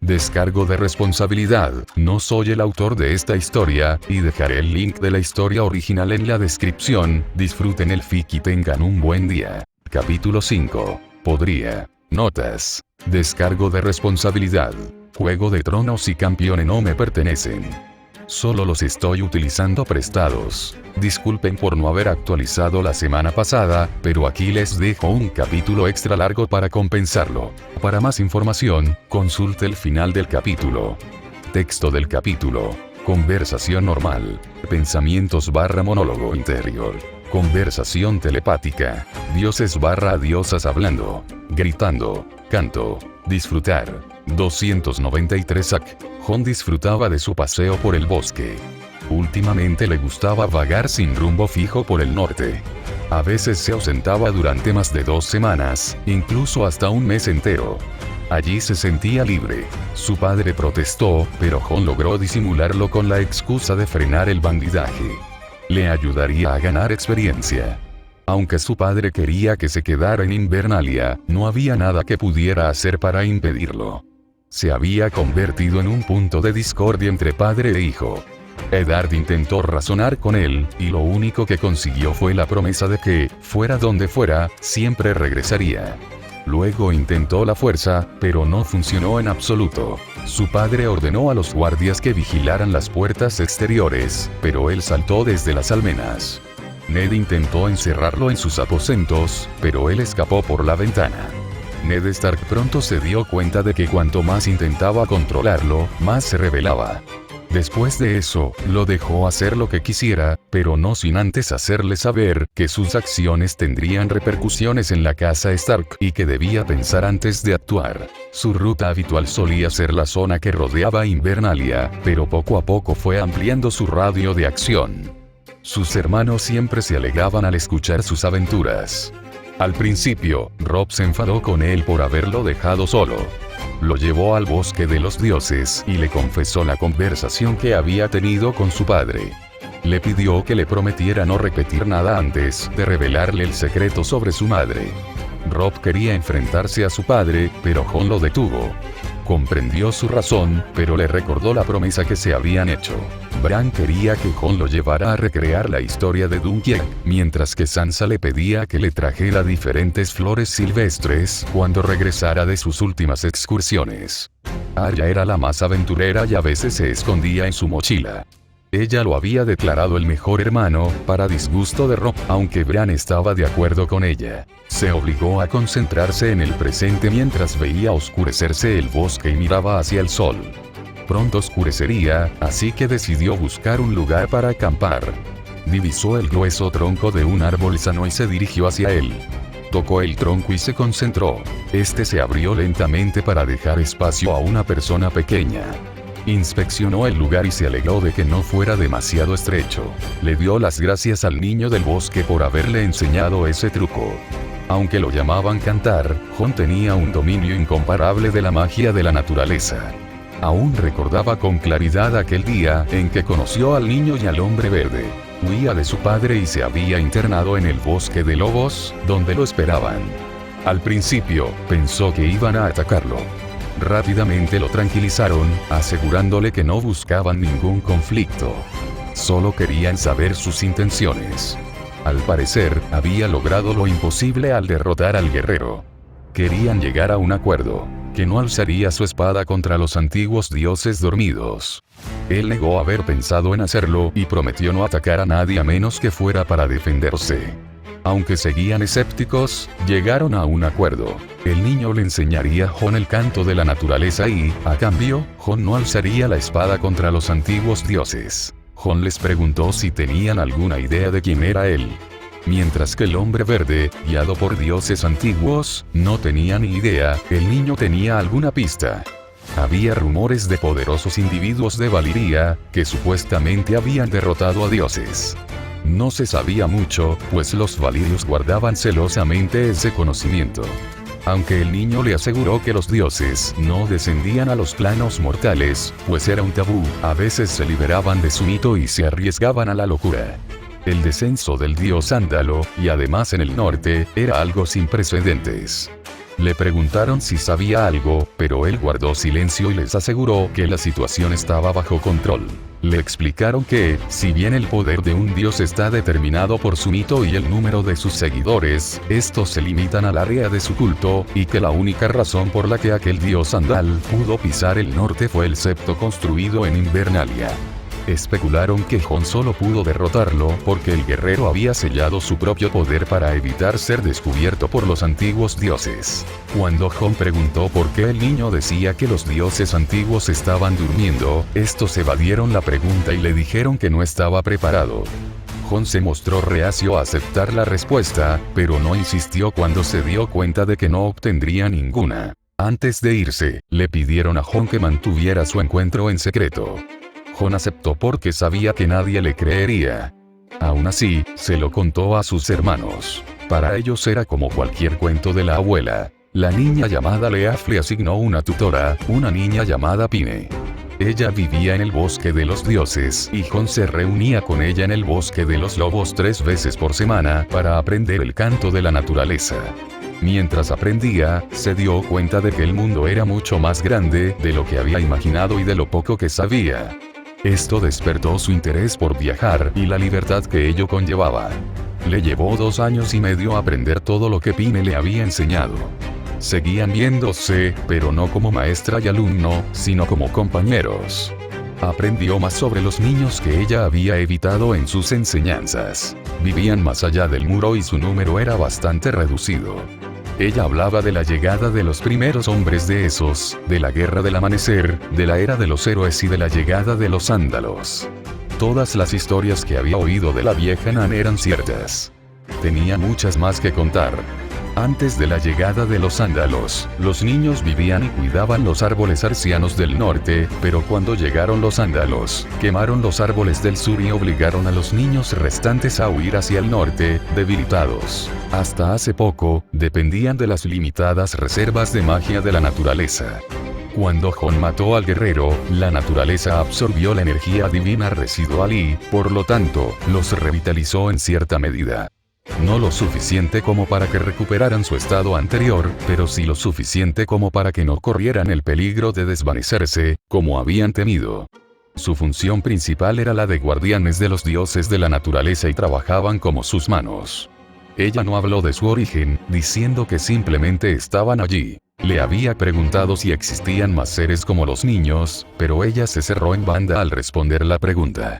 Descargo de responsabilidad, no soy el autor de esta historia, y dejaré el link de la historia original en la descripción. Disfruten el fic y tengan un buen día. Capítulo 5. Podría. Notas. Descargo de responsabilidad. Juego de Tronos y Campeone no me pertenecen. Solo los estoy utilizando prestados. Disculpen por no haber actualizado la semana pasada, pero aquí les dejo un capítulo extra largo para compensarlo. Para más información, consulte el final del capítulo. Texto del capítulo. Conversación normal. Pensamientos / monólogo interior. Conversación telepática. Dioses / diosas hablando. Gritando. Canto. Disfrutar. 293 AC. Jon disfrutaba de su paseo por el bosque. Últimamente le gustaba vagar sin rumbo fijo por el norte. A veces se ausentaba durante más de 2 semanas, incluso hasta un mes entero. Allí se sentía libre. Su padre protestó, pero Jon logró disimularlo con la excusa de frenar el bandidaje. Le ayudaría a ganar experiencia. Aunque su padre quería que se quedara en Invernalia, no había nada que pudiera hacer para impedirlo. Se había convertido en un punto de discordia entre padre e hijo. Eddard intentó razonar con él, y lo único que consiguió fue la promesa de que, fuera donde fuera, siempre regresaría. Luego intentó la fuerza, pero no funcionó en absoluto. Su padre ordenó a los guardias que vigilaran las puertas exteriores, pero él saltó desde las almenas. Ned intentó encerrarlo en sus aposentos, pero él escapó por la ventana. Ned Stark pronto se dio cuenta de que cuanto más intentaba controlarlo, más se rebelaba. Después de eso, lo dejó hacer lo que quisiera, pero no sin antes hacerle saber que sus acciones tendrían repercusiones en la casa Stark y que debía pensar antes de actuar. Su ruta habitual solía ser la zona que rodeaba Invernalia, pero poco a poco fue ampliando su radio de acción. Sus hermanos siempre se alegraban al escuchar sus aventuras. Al principio, Robb se enfadó con él por haberlo dejado solo. Lo llevó al bosque de los dioses y le confesó la conversación que había tenido con su padre. Le pidió que le prometiera no repetir nada antes de revelarle el secreto sobre su madre. Robb quería enfrentarse a su padre, pero Jon lo detuvo. Comprendió su razón, pero le recordó la promesa que se habían hecho. Bran quería que Jon lo llevara a recrear la historia de Dunkelh, mientras que Sansa le pedía que le trajera diferentes flores silvestres cuando regresara de sus últimas excursiones. Arya era la más aventurera y a veces se escondía en su mochila. Ella lo había declarado el mejor hermano, para disgusto de Robb, aunque Bran estaba de acuerdo con ella. Se obligó a concentrarse en el presente mientras veía oscurecerse el bosque y miraba hacia el sol. Pronto oscurecería, así que decidió buscar un lugar para acampar. Divisó el grueso tronco de un árbol sano y se dirigió hacia él. Tocó el tronco y se concentró. Este se abrió lentamente para dejar espacio a una persona pequeña. Inspeccionó el lugar y se alegró de que no fuera demasiado estrecho. Le dio las gracias al niño del bosque por haberle enseñado ese truco. Aunque lo llamaban cantar, Jon tenía un dominio incomparable de la magia de la naturaleza. Aún recordaba con claridad aquel día en que conoció al niño y al hombre verde. Huía de su padre y se había internado en el bosque de lobos, donde lo esperaban. Al principio, pensó que iban a atacarlo. Rápidamente lo tranquilizaron, asegurándole que no buscaban ningún conflicto. Solo querían saber sus intenciones. Al parecer, había logrado lo imposible al derrotar al guerrero. Querían llegar a un acuerdo, que no alzaría su espada contra los antiguos dioses dormidos. Él negó haber pensado en hacerlo y prometió no atacar a nadie a menos que fuera para defenderse. Aunque seguían escépticos, llegaron a un acuerdo. El niño le enseñaría a Jon el canto de la naturaleza y, a cambio, Jon no alzaría la espada contra los antiguos dioses. Jon les preguntó si tenían alguna idea de quién era él. Mientras que el hombre verde, guiado por dioses antiguos, no tenía ni idea, el niño tenía alguna pista. Había rumores de poderosos individuos de Valyria, que supuestamente habían derrotado a dioses. No se sabía mucho, pues los valirios guardaban celosamente ese conocimiento. Aunque el niño le aseguró que los dioses no descendían a los planos mortales, pues era un tabú, a veces se liberaban de su mito y se arriesgaban a la locura. El descenso del dios Ándalo, y además en el norte, era algo sin precedentes. Le preguntaron si sabía algo, pero él guardó silencio y les aseguró que la situación estaba bajo control. Le explicaron que, si bien el poder de un dios está determinado por su mito y el número de sus seguidores, estos se limitan al área de su culto, y que la única razón por la que aquel dios Andal pudo pisar el norte fue el septo construido en Invernalia. Especularon que Jon solo pudo derrotarlo porque el guerrero había sellado su propio poder para evitar ser descubierto por los antiguos dioses. Cuando Jon preguntó por qué el niño decía que los dioses antiguos estaban durmiendo, estos evadieron la pregunta y le dijeron que no estaba preparado. Jon se mostró reacio a aceptar la respuesta, pero no insistió cuando se dio cuenta de que no obtendría ninguna. Antes de irse, le pidieron a Jon que mantuviera su encuentro en secreto. Jon aceptó porque sabía que nadie le creería. Aún así, se lo contó a sus hermanos. Para ellos era como cualquier cuento de la abuela. La niña llamada Leaf le asignó una tutora, una niña llamada Pine. Ella vivía en el bosque de los dioses y Jon se reunía con ella en el bosque de los lobos 3 veces por semana para aprender el canto de la naturaleza. Mientras aprendía, se dio cuenta de que el mundo era mucho más grande de lo que había imaginado y de lo poco que sabía. Esto despertó su interés por viajar y la libertad que ello conllevaba. Le llevó 2 años y medio aprender todo lo que Pine le había enseñado. Seguían viéndose, pero no como maestra y alumno, sino como compañeros. Aprendió más sobre los niños que ella había evitado en sus enseñanzas. Vivían más allá del muro y su número era bastante reducido. Ella hablaba de la llegada de los primeros hombres de esos, de la guerra del amanecer, de la era de los héroes y de la llegada de los ándalos. Todas las historias que había oído de la vieja Nan eran ciertas. Tenía muchas más que contar. Antes de la llegada de los ándalos, los niños vivían y cuidaban los árboles arcianos del norte, pero cuando llegaron los ándalos, quemaron los árboles del sur y obligaron a los niños restantes a huir hacia el norte, debilitados. Hasta hace poco, dependían de las limitadas reservas de magia de la naturaleza. Cuando Jon mató al guerrero, la naturaleza absorbió la energía divina residual y, por lo tanto, los revitalizó en cierta medida. No lo suficiente como para que recuperaran su estado anterior, pero sí lo suficiente como para que no corrieran el peligro de desvanecerse, como habían temido. Su función principal era la de guardianes de los dioses de la naturaleza y trabajaban como sus manos. Ella no habló de su origen, diciendo que simplemente estaban allí. Le había preguntado si existían más seres como los niños, pero ella se cerró en banda al responder la pregunta.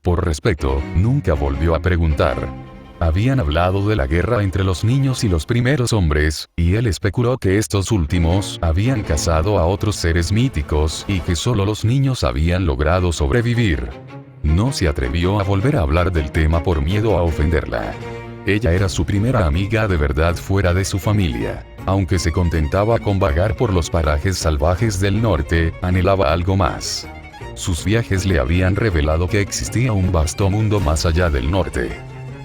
Por respeto, nunca volvió a preguntar. Habían hablado de la guerra entre los niños y los primeros hombres, y él especuló que estos últimos habían cazado a otros seres míticos y que solo los niños habían logrado sobrevivir. No se atrevió a volver a hablar del tema por miedo a ofenderla. Ella era su primera amiga de verdad fuera de su familia. Aunque se contentaba con vagar por los parajes salvajes del norte, anhelaba algo más. Sus viajes le habían revelado que existía un vasto mundo más allá del norte.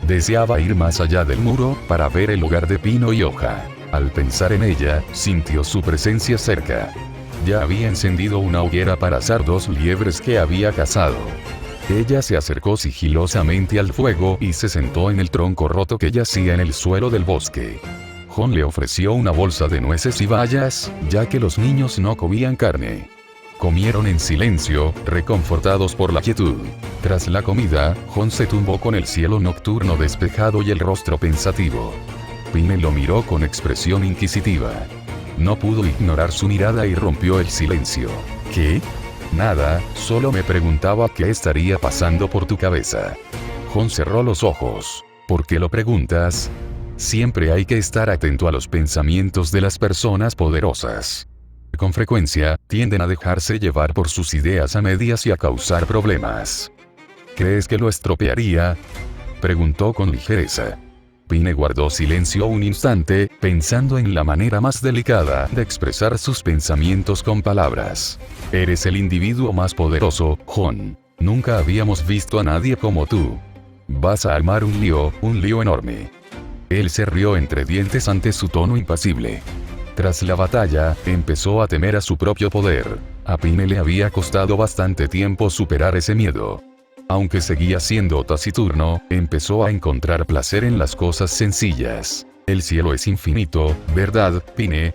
Deseaba ir más allá del muro, para ver el hogar de pino y hoja. Al pensar en ella, sintió su presencia cerca. Ya había encendido una hoguera para asar 2 liebres que había cazado. Ella se acercó sigilosamente al fuego y se sentó en el tronco roto que yacía en el suelo del bosque. Jon le ofreció una bolsa de nueces y bayas, ya que los niños no comían carne. Comieron en silencio, reconfortados por la quietud. Tras la comida, Jon se tumbó con el cielo nocturno despejado y el rostro pensativo. Pine lo miró con expresión inquisitiva. No pudo ignorar su mirada y rompió el silencio. ¿Qué? Nada, solo me preguntaba qué estaría pasando por tu cabeza. Jon cerró los ojos. ¿Por qué lo preguntas? Siempre hay que estar atento a los pensamientos de las personas poderosas. Con frecuencia, tienden a dejarse llevar por sus ideas a medias y a causar problemas. ¿Crees que lo estropearía?, preguntó con ligereza. Pine guardó silencio un instante, pensando en la manera más delicada de expresar sus pensamientos con palabras. Eres el individuo más poderoso, Jon. Nunca habíamos visto a nadie como tú. Vas a armar un lío enorme. Él se rió entre dientes ante su tono impasible. Tras la batalla, empezó a temer a su propio poder. A Pine le había costado bastante tiempo superar ese miedo. Aunque seguía siendo taciturno, empezó a encontrar placer en las cosas sencillas. El cielo es infinito, ¿verdad, Pine?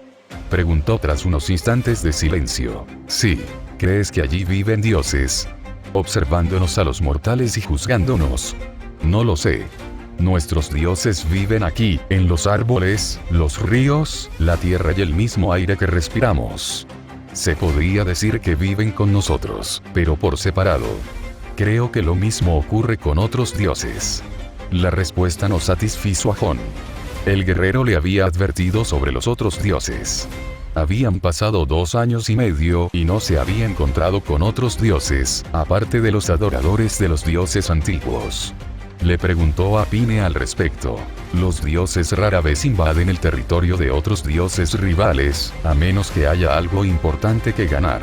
Preguntó tras unos instantes de silencio. Sí. ¿Crees que allí viven dioses? Observándonos a los mortales y juzgándonos. No lo sé. Nuestros dioses viven aquí, en los árboles, los ríos, la tierra y el mismo aire que respiramos. Se podría decir que viven con nosotros, pero por separado. Creo que lo mismo ocurre con otros dioses. La respuesta no satisfizo a Jon. El guerrero le había advertido sobre los otros dioses. Habían pasado 2 años y medio y no se había encontrado con otros dioses, aparte de los adoradores de los dioses antiguos. Le preguntó a Pine al respecto. Los dioses rara vez invaden el territorio de otros dioses rivales, a menos que haya algo importante que ganar.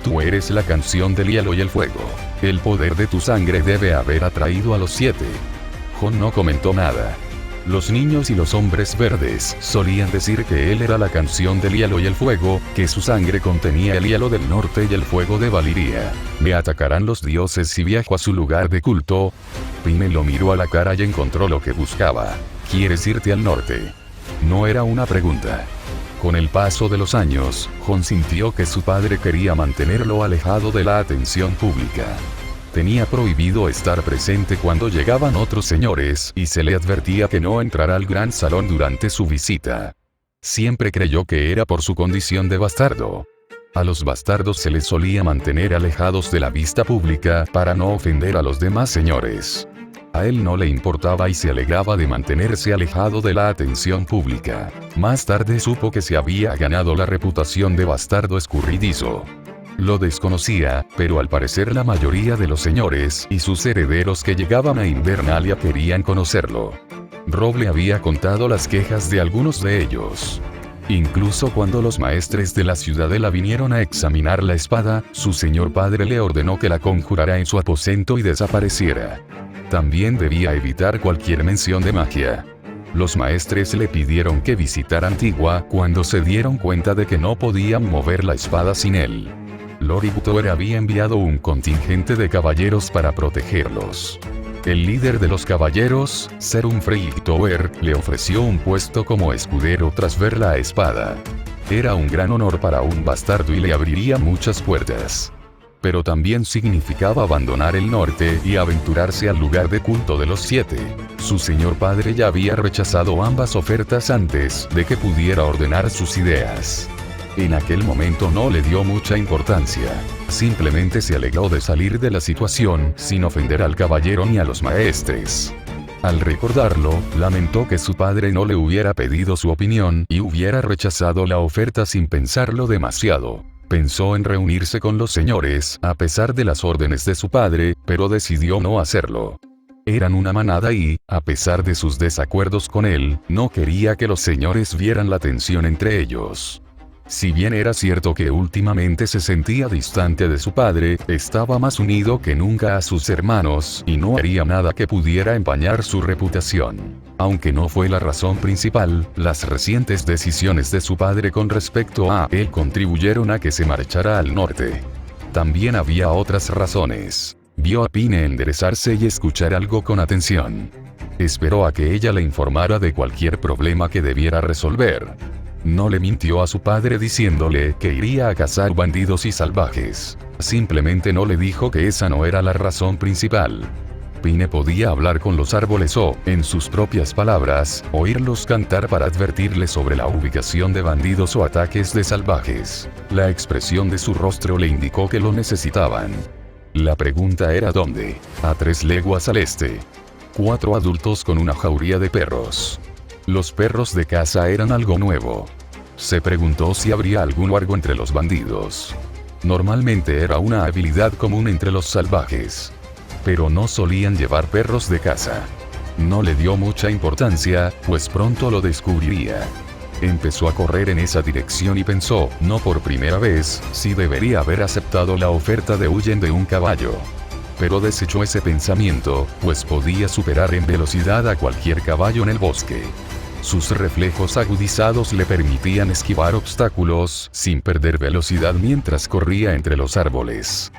Tú eres la canción del hielo y el fuego. El poder de tu sangre debe haber atraído a los 7. Jon no comentó nada. Los niños y los hombres verdes solían decir que él era la canción del hielo y el fuego, que su sangre contenía el hielo del norte y el fuego de Valiria. ¿Me atacarán los dioses si viajo a su lugar de culto? Pine lo miró a la cara y encontró lo que buscaba. ¿Quieres irte al norte? No era una pregunta. Con el paso de los años, Jon sintió que su padre quería mantenerlo alejado de la atención pública. Tenía prohibido estar presente cuando llegaban otros señores y se le advertía que no entrara al gran salón durante su visita. Siempre creyó que era por su condición de bastardo. A los bastardos se les solía mantener alejados de la vista pública para no ofender a los demás señores. A él no le importaba y se alegraba de mantenerse alejado de la atención pública. Más tarde supo que se había ganado la reputación de bastardo escurridizo. Lo desconocía, pero al parecer la mayoría de los señores y sus herederos que llegaban a Invernalia querían conocerlo. Robb le había contado las quejas de algunos de ellos. Incluso cuando los maestres de la ciudadela vinieron a examinar la espada, su señor padre le ordenó que la conjurara en su aposento y desapareciera. También debía evitar cualquier mención de magia. Los maestres le pidieron que visitara Antigua cuando se dieron cuenta de que no podían mover la espada sin él. Lord Igtor había enviado un contingente de caballeros para protegerlos. El líder de los caballeros, Ser Umfrey Hightower, le ofreció un puesto como escudero tras ver la espada. Era un gran honor para un bastardo y le abriría muchas puertas. Pero también significaba abandonar el norte y aventurarse al lugar de culto de los 7. Su señor padre ya había rechazado ambas ofertas antes de que pudiera ordenar sus ideas. En aquel momento no le dio mucha importancia. Simplemente se alegró de salir de la situación sin ofender al caballero ni a los maestres. Al recordarlo, lamentó que su padre no le hubiera pedido su opinión y hubiera rechazado la oferta sin pensarlo demasiado. Pensó en reunirse con los señores, a pesar de las órdenes de su padre, pero decidió no hacerlo. Eran una manada y, a pesar de sus desacuerdos con él, no quería que los señores vieran la tensión entre ellos. Si bien era cierto que últimamente se sentía distante de su padre, estaba más unido que nunca a sus hermanos y no haría nada que pudiera empañar su reputación. Aunque no fue la razón principal, las recientes decisiones de su padre con respecto a él contribuyeron a que se marchara al norte. También había otras razones. Vio a Pine enderezarse y escuchar algo con atención. Esperó a que ella le informara de cualquier problema que debiera resolver. No le mintió a su padre diciéndole que iría a cazar bandidos y salvajes. Simplemente no le dijo que esa no era la razón principal. Pine podía hablar con los árboles o, en sus propias palabras, oírlos cantar para advertirle sobre la ubicación de bandidos o ataques de salvajes. La expresión de su rostro le indicó que lo necesitaban. La pregunta era ¿dónde? A 3 leguas al este. 4 adultos con una jauría de perros. Los perros de caza eran algo nuevo. Se preguntó si habría algún largo entre los bandidos. Normalmente era una habilidad común entre los salvajes. Pero no solían llevar perros de caza. No le dio mucha importancia, pues pronto lo descubriría. Empezó a correr en esa dirección y pensó, no por primera vez, si debería haber aceptado la oferta de huyen de un caballo. Pero desechó ese pensamiento, pues podía superar en velocidad a cualquier caballo en el bosque. Sus reflejos agudizados le permitían esquivar obstáculos, sin perder velocidad mientras corría entre los árboles.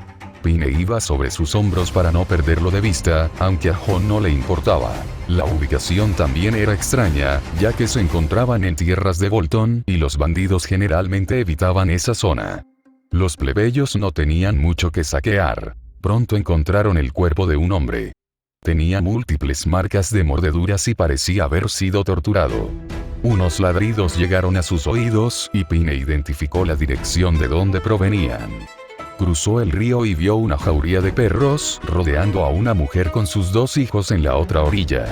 Pine iba sobre sus hombros para no perderlo de vista, aunque a Jon no le importaba. La ubicación también era extraña, ya que se encontraban en tierras de Bolton, y los bandidos generalmente evitaban esa zona. Los plebeyos no tenían mucho que saquear. Pronto encontraron el cuerpo de un hombre. Tenía múltiples marcas de mordeduras y parecía haber sido torturado. Unos ladridos llegaron a sus oídos, y Pine identificó la dirección de donde provenían. Cruzó el río y vio una jauría de perros, rodeando a una mujer con sus 2 hijos en la otra orilla.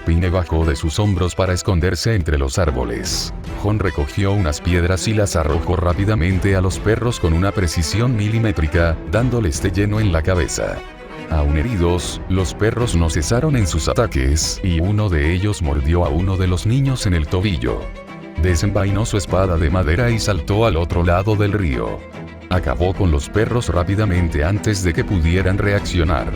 Pine bajó de sus hombros para esconderse entre los árboles. Jon recogió unas piedras y las arrojó rápidamente a los perros con una precisión milimétrica, dándoles de lleno en la cabeza. Aún heridos, los perros no cesaron en sus ataques, y uno de ellos mordió a uno de los niños en el tobillo. Desenvainó su espada de madera y saltó al otro lado del río. Acabó con los perros rápidamente antes de que pudieran reaccionar.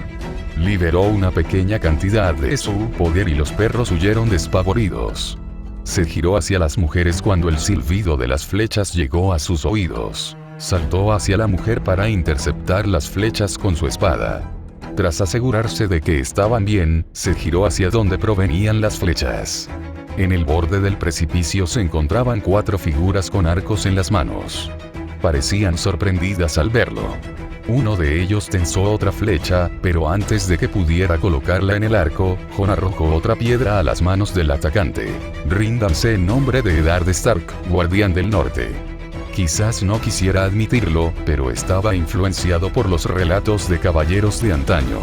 Liberó una pequeña cantidad de su poder y los perros huyeron despavoridos. Se giró hacia las mujeres cuando el silbido de las flechas llegó a sus oídos. Saltó hacia la mujer para interceptar las flechas con su espada. Tras asegurarse de que estaban bien, se giró hacia donde provenían las flechas. En el borde del precipicio se encontraban 4 figuras con arcos en las manos. Parecían sorprendidas al verlo. Uno de ellos tensó otra flecha, pero antes de que pudiera colocarla en el arco, Jon arrojó otra piedra a las manos del atacante. Ríndanse en nombre de Eddard Stark, guardián del norte. Quizás no quisiera admitirlo, pero estaba influenciado por los relatos de caballeros de antaño.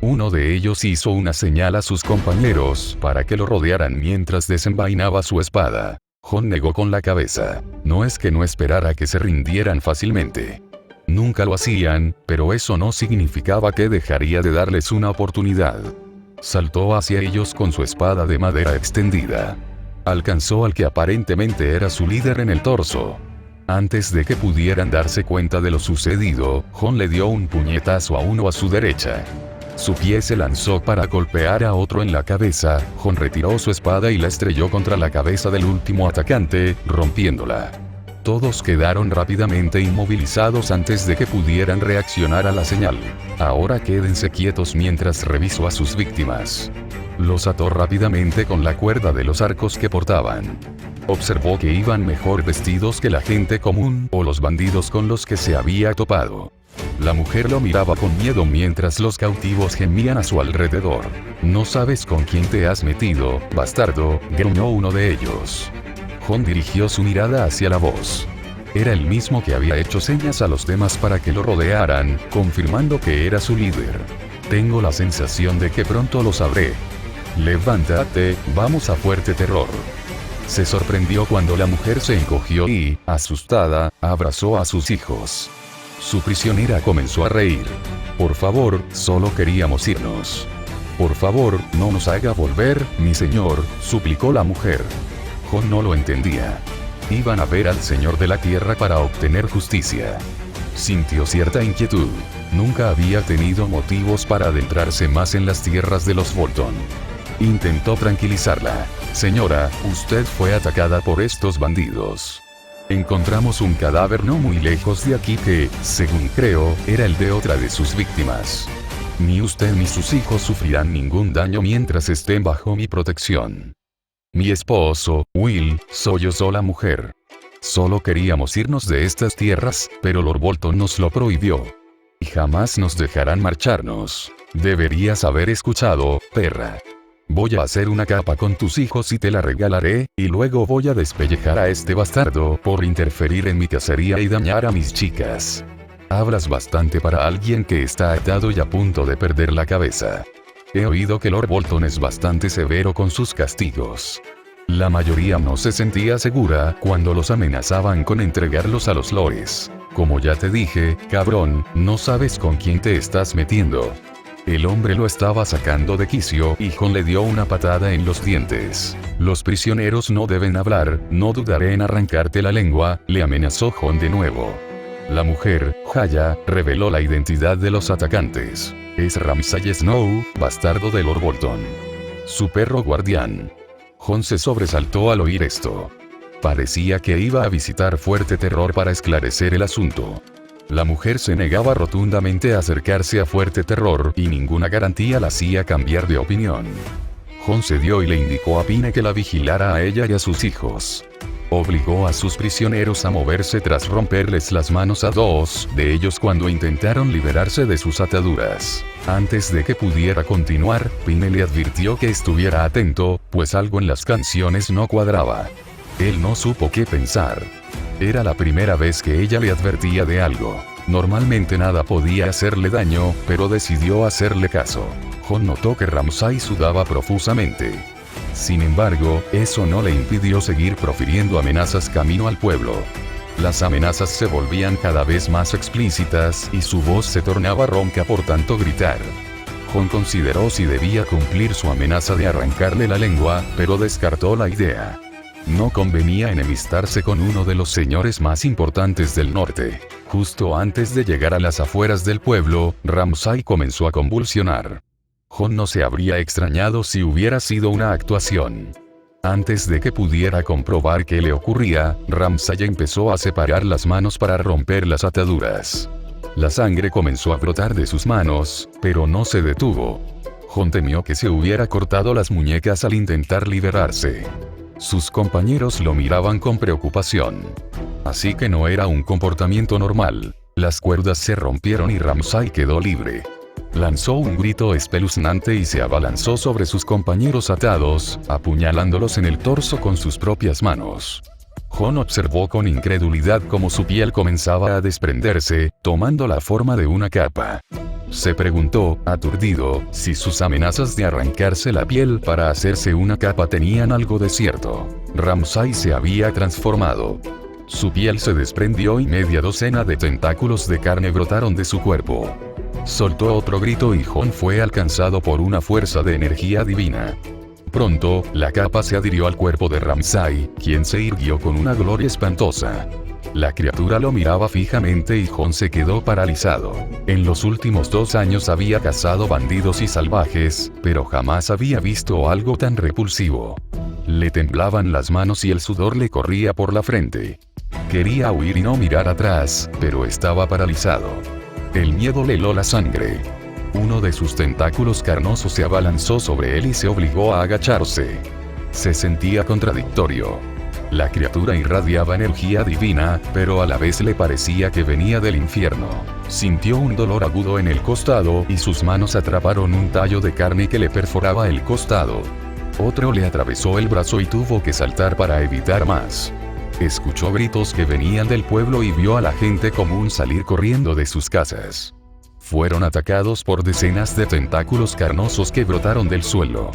Uno de ellos hizo una señal a sus compañeros para que lo rodearan mientras desenvainaba su espada. Jon negó con la cabeza. No es que no esperara que se rindieran fácilmente. Nunca lo hacían, pero eso no significaba que dejaría de darles una oportunidad. Saltó hacia ellos con su espada de madera extendida. Alcanzó al que aparentemente era su líder en el torso. Antes de que pudieran darse cuenta de lo sucedido, Jon le dio un puñetazo a uno a su derecha. Su pie se lanzó para golpear a otro en la cabeza. Jon retiró su espada y la estrelló contra la cabeza del último atacante, rompiéndola. Todos quedaron rápidamente inmovilizados antes de que pudieran reaccionar a la señal. Ahora quédense quietos mientras revisó a sus víctimas. Los ató rápidamente con la cuerda de los arcos que portaban. Observó que iban mejor vestidos que la gente común o los bandidos con los que se había topado. La mujer lo miraba con miedo mientras los cautivos gemían a su alrededor. «No sabes con quién te has metido, bastardo», gruñó uno de ellos. Jon dirigió su mirada hacia la voz. Era el mismo que había hecho señas a los demás para que lo rodearan, confirmando que era su líder. «Tengo la sensación de que pronto lo sabré. Levántate, vamos a Fuerte Terror». Se sorprendió cuando la mujer se encogió y, asustada, abrazó a sus hijos. Su prisionera comenzó a reír. «Por favor, solo queríamos irnos. Por favor, no nos haga volver, mi señor», suplicó la mujer. Jon no lo entendía. Iban a ver al Señor de la Tierra para obtener justicia. Sintió cierta inquietud. Nunca había tenido motivos para adentrarse más en las tierras de los Bolton. Intentó tranquilizarla. «Señora, usted fue atacada por estos bandidos. Encontramos un cadáver no muy lejos de aquí que, según creo, era el de otra de sus víctimas. Ni usted ni sus hijos sufrirán ningún daño mientras estén bajo mi protección. Mi esposo, Will, sollozó la mujer. Solo queríamos irnos de estas tierras, pero Lord Bolton nos lo prohibió. Y jamás nos dejarán marcharnos. Deberías haber escuchado, perra. Voy a hacer una capa con tus hijos y te la regalaré, y luego voy a despellejar a este bastardo por interferir en mi cacería y dañar a mis chicas. Hablas bastante para alguien que está atado y a punto de perder la cabeza. He oído que Lord Bolton es bastante severo con sus castigos. La mayoría no se sentía segura cuando los amenazaban con entregarlos a los lores. Como ya te dije, cabrón, no sabes con quién te estás metiendo». El hombre lo estaba sacando de quicio y Jon le dio una patada en los dientes. «Los prisioneros no deben hablar, no dudaré en arrancarte la lengua», le amenazó Jon de nuevo. La mujer, Haya, reveló la identidad de los atacantes. Es Ramsay Snow, bastardo de Lord Bolton. Su perro guardián. Jon se sobresaltó al oír esto. Parecía que iba a visitar Fuerte Terror para esclarecer el asunto. La mujer se negaba rotundamente a acercarse a Fuerte Terror y ninguna garantía la hacía cambiar de opinión. Jon cedió y le indicó a Pine que la vigilara a ella y a sus hijos. Obligó a sus prisioneros a moverse tras romperles las manos a dos de ellos cuando intentaron liberarse de sus ataduras. Antes de que pudiera continuar, Pine le advirtió que estuviera atento, pues algo en las canciones no cuadraba. Él no supo qué pensar. Era la primera vez que ella le advertía de algo. Normalmente nada podía hacerle daño, pero decidió hacerle caso. Jon notó que Ramsay sudaba profusamente. Sin embargo, eso no le impidió seguir profiriendo amenazas camino al pueblo. Las amenazas se volvían cada vez más explícitas y su voz se tornaba ronca por tanto gritar. Jon consideró si debía cumplir su amenaza de arrancarle la lengua, pero descartó la idea. No convenía enemistarse con uno de los señores más importantes del norte. Justo antes de llegar a las afueras del pueblo, Ramsay comenzó a convulsionar. Jon no se habría extrañado si hubiera sido una actuación. Antes de que pudiera comprobar qué le ocurría, Ramsay empezó a separar las manos para romper las ataduras. La sangre comenzó a brotar de sus manos, pero no se detuvo. Jon temió que se hubiera cortado las muñecas al intentar liberarse. Sus compañeros lo miraban con preocupación. Así que no era un comportamiento normal. Las cuerdas se rompieron y Ramsay quedó libre. Lanzó un grito espeluznante y se abalanzó sobre sus compañeros atados, apuñalándolos en el torso con sus propias manos. Jon observó con incredulidad cómo su piel comenzaba a desprenderse, tomando la forma de una capa. Se preguntó, aturdido, si sus amenazas de arrancarse la piel para hacerse una capa tenían algo de cierto. Ramsay se había transformado. Su piel se desprendió y media docena de tentáculos de carne brotaron de su cuerpo. Soltó otro grito y Jon fue alcanzado por una fuerza de energía divina. Pronto, la capa se adhirió al cuerpo de Ramsay, quien se irguió con una gloria espantosa. La criatura lo miraba fijamente y Jon se quedó paralizado. En los últimos 2 años había cazado bandidos y salvajes, pero jamás había visto algo tan repulsivo. Le temblaban las manos y el sudor le corría por la frente. Quería huir y no mirar atrás, pero estaba paralizado. El miedo le heló la sangre. Uno de sus tentáculos carnosos se abalanzó sobre él y se obligó a agacharse. Se sentía contradictorio. La criatura irradiaba energía divina, pero a la vez le parecía que venía del infierno. Sintió un dolor agudo en el costado y sus manos atraparon un tallo de carne que le perforaba el costado. Otro le atravesó el brazo y tuvo que saltar para evitar más. Escuchó gritos que venían del pueblo y vio a la gente común salir corriendo de sus casas. Fueron atacados por decenas de tentáculos carnosos que brotaron del suelo.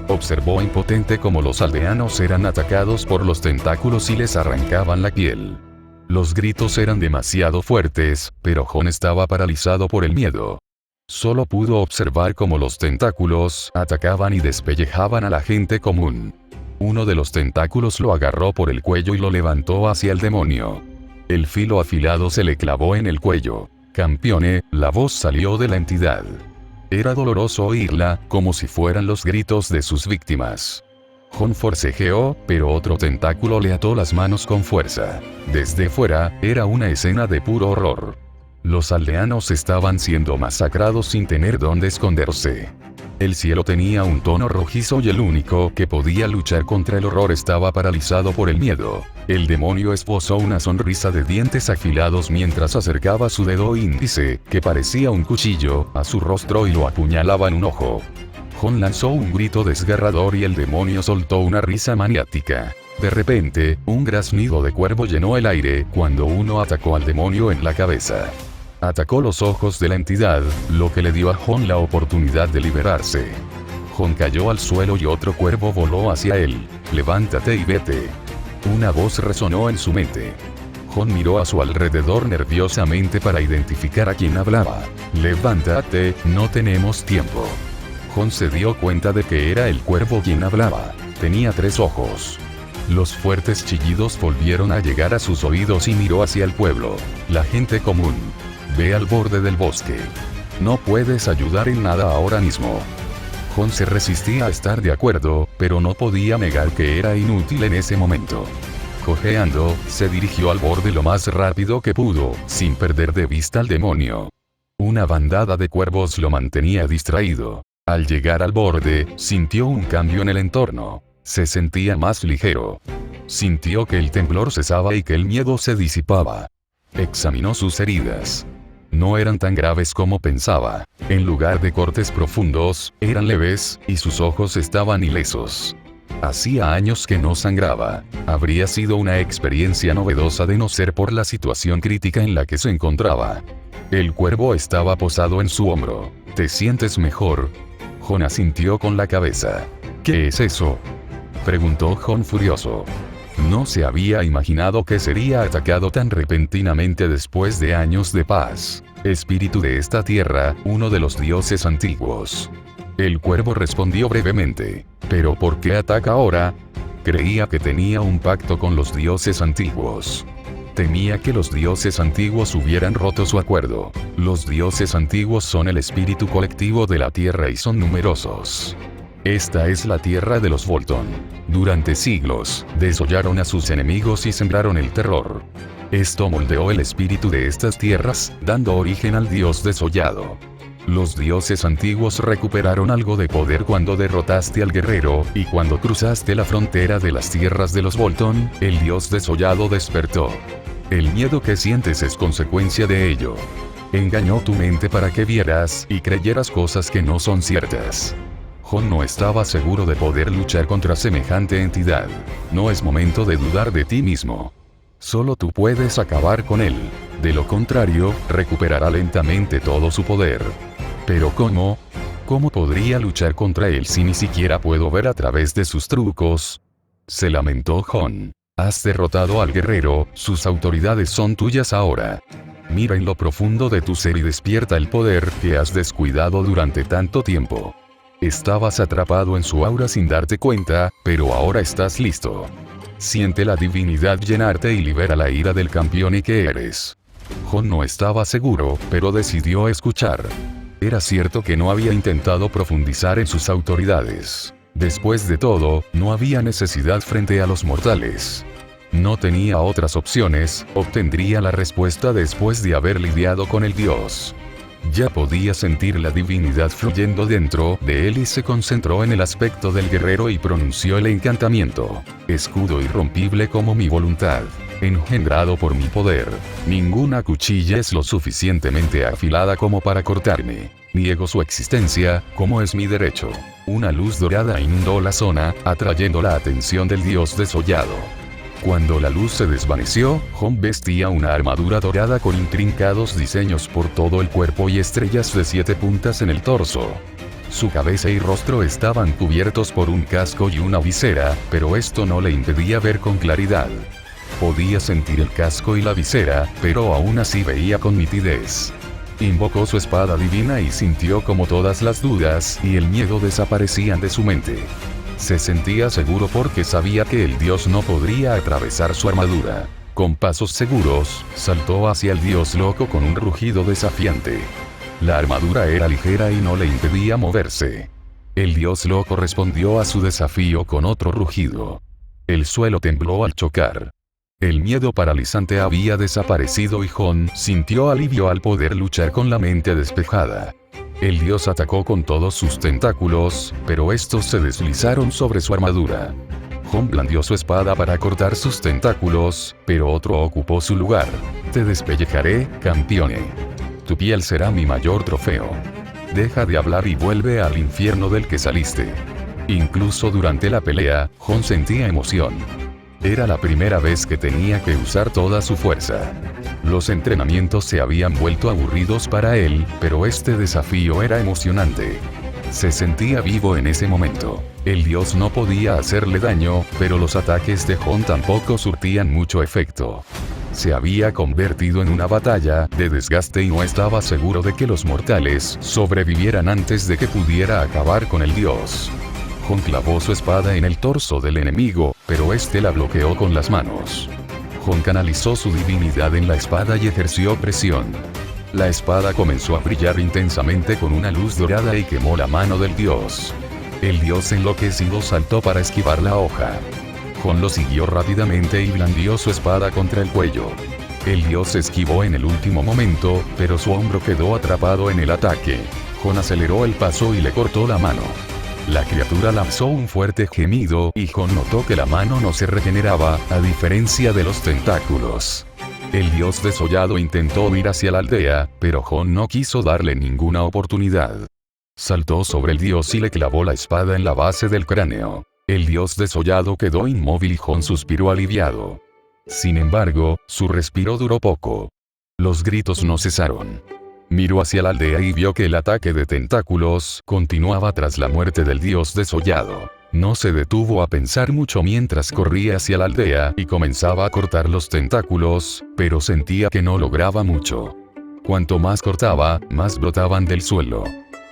Observó impotente cómo los aldeanos eran atacados por los tentáculos y les arrancaban la piel. Los gritos eran demasiado fuertes, pero Jon estaba paralizado por el miedo. Solo pudo observar cómo los tentáculos atacaban y despellejaban a la gente común. Uno de los tentáculos lo agarró por el cuello y lo levantó hacia el demonio. El filo afilado se le clavó en el cuello. Campione, la voz salió de la entidad. Era doloroso oírla, como si fueran los gritos de sus víctimas. Jon forcejeó, pero otro tentáculo le ató las manos con fuerza. Desde fuera, era una escena de puro horror. Los aldeanos estaban siendo masacrados sin tener dónde esconderse. El cielo tenía un tono rojizo y el único que podía luchar contra el horror estaba paralizado por el miedo. El demonio esbozó una sonrisa de dientes afilados mientras acercaba su dedo índice, que parecía un cuchillo, a su rostro y lo apuñalaba en un ojo. Jon lanzó un grito desgarrador y el demonio soltó una risa maniática. De repente, un graznido de cuervo llenó el aire cuando uno atacó al demonio en la cabeza. Atacó los ojos de la entidad, lo que le dio a Jon la oportunidad de liberarse. Jon cayó al suelo y otro cuervo voló hacia él. «Levántate y vete». Una voz resonó en su mente. Jon miró a su alrededor nerviosamente para identificar a quien hablaba. «Levántate, no tenemos tiempo». Jon se dio cuenta de que era el cuervo quien hablaba. Tenía 3 ojos. Los fuertes chillidos volvieron a llegar a sus oídos y miró hacia el pueblo. La gente común. Ve al borde del bosque. No puedes ayudar en nada ahora mismo. Jon se resistía a estar de acuerdo, pero no podía negar que era inútil en ese momento. Cojeando, se dirigió al borde lo más rápido que pudo, sin perder de vista al demonio. Una bandada de cuervos lo mantenía distraído. Al llegar al borde, sintió un cambio en el entorno. Se sentía más ligero. Sintió que el temblor cesaba y que el miedo se disipaba. Examinó sus heridas. No eran tan graves como pensaba. En lugar de cortes profundos, eran leves, y sus ojos estaban ilesos. Hacía años que no sangraba. Habría sido una experiencia novedosa de no ser por la situación crítica en la que se encontraba. El cuervo estaba posado en su hombro. ¿Te sientes mejor? Jon asintió con la cabeza. ¿Qué es eso?, preguntó Jon furioso. No se había imaginado que sería atacado tan repentinamente después de años de paz. Espíritu de esta tierra, uno de los dioses antiguos. El cuervo respondió brevemente. ¿Pero por qué ataca ahora? Creía que tenía un pacto con los dioses antiguos. Temía que los dioses antiguos hubieran roto su acuerdo. Los dioses antiguos son el espíritu colectivo de la tierra y son numerosos. Esta es la tierra de los Bolton. Durante siglos, desollaron a sus enemigos y sembraron el terror. Esto moldeó el espíritu de estas tierras, dando origen al dios desollado. Los dioses antiguos recuperaron algo de poder cuando derrotaste al guerrero, y cuando cruzaste la frontera de las tierras de los Bolton, el dios desollado despertó. El miedo que sientes es consecuencia de ello. Engañó tu mente para que vieras y creyeras cosas que no son ciertas. Jon no estaba seguro de poder luchar contra semejante entidad. No es momento de dudar de ti mismo. Solo tú puedes acabar con él. De lo contrario, recuperará lentamente todo su poder. ¿Pero cómo? ¿Cómo podría luchar contra él si ni siquiera puedo ver a través de sus trucos? Se lamentó Jon. Has derrotado al guerrero, sus autoridades son tuyas ahora. Mira en lo profundo de tu ser y despierta el poder que has descuidado durante tanto tiempo. Estabas atrapado en su aura sin darte cuenta, pero ahora estás listo. Siente la divinidad llenarte y libera la ira del campeón y que eres. Jon no estaba seguro, pero decidió escuchar. Era cierto que no había intentado profundizar en sus autoridades. Después de todo, no había necesidad frente a los mortales. No tenía otras opciones, obtendría la respuesta después de haber lidiado con el dios. Ya podía sentir la divinidad fluyendo dentro de él y se concentró en el aspecto del guerrero y pronunció el encantamiento. Escudo irrompible como mi voluntad. Engendrado por mi poder. Ninguna cuchilla es lo suficientemente afilada como para cortarme. Niego su existencia, como es mi derecho. Una luz dorada inundó la zona, atrayendo la atención del dios desollado. Cuando la luz se desvaneció, Jon vestía una armadura dorada con intrincados diseños por todo el cuerpo y estrellas de 7 puntas en el torso. Su cabeza y rostro estaban cubiertos por un casco y una visera, pero esto no le impedía ver con claridad. Podía sentir el casco y la visera, pero aún así veía con nitidez. Invocó su espada divina y sintió como todas las dudas y el miedo desaparecían de su mente. Se sentía seguro porque sabía que el dios no podría atravesar su armadura. Con pasos seguros, saltó hacia el dios loco con un rugido desafiante. La armadura era ligera y no le impedía moverse. El dios loco respondió a su desafío con otro rugido. El suelo tembló al chocar. El miedo paralizante había desaparecido y Jon sintió alivio al poder luchar con la mente despejada. El dios atacó con todos sus tentáculos, pero estos se deslizaron sobre su armadura. Jon blandió su espada para cortar sus tentáculos, pero otro ocupó su lugar. Te despellejaré, campeone. Tu piel será mi mayor trofeo. Deja de hablar y vuelve al infierno del que saliste. Incluso durante la pelea, Jon sentía emoción. Era la primera vez que tenía que usar toda su fuerza. Los entrenamientos se habían vuelto aburridos para él, pero este desafío era emocionante. Se sentía vivo en ese momento. El dios no podía hacerle daño, pero los ataques de Jon tampoco surtían mucho efecto. Se había convertido en una batalla de desgaste y no estaba seguro de que los mortales sobrevivieran antes de que pudiera acabar con el dios. Jon clavó su espada en el torso del enemigo, pero este la bloqueó con las manos. Jon canalizó su divinidad en la espada y ejerció presión. La espada comenzó a brillar intensamente con una luz dorada y quemó la mano del dios. El dios enloquecido saltó para esquivar la hoja. Jon lo siguió rápidamente y blandió su espada contra el cuello. El dios esquivó en el último momento, pero su hombro quedó atrapado en el ataque. Jon aceleró el paso y le cortó la mano. La criatura lanzó un fuerte gemido y Jon notó que la mano no se regeneraba, a diferencia de los tentáculos. El dios desollado intentó huir hacia la aldea, pero Jon no quiso darle ninguna oportunidad. Saltó sobre el dios y le clavó la espada en la base del cráneo. El dios desollado quedó inmóvil y Jon suspiró aliviado. Sin embargo, su respiro duró poco. Los gritos no cesaron. Miró hacia la aldea y vio que el ataque de tentáculos continuaba tras la muerte del dios desollado. No se detuvo a pensar mucho mientras corría hacia la aldea y comenzaba a cortar los tentáculos, pero sentía que no lograba mucho. Cuanto más cortaba, más brotaban del suelo.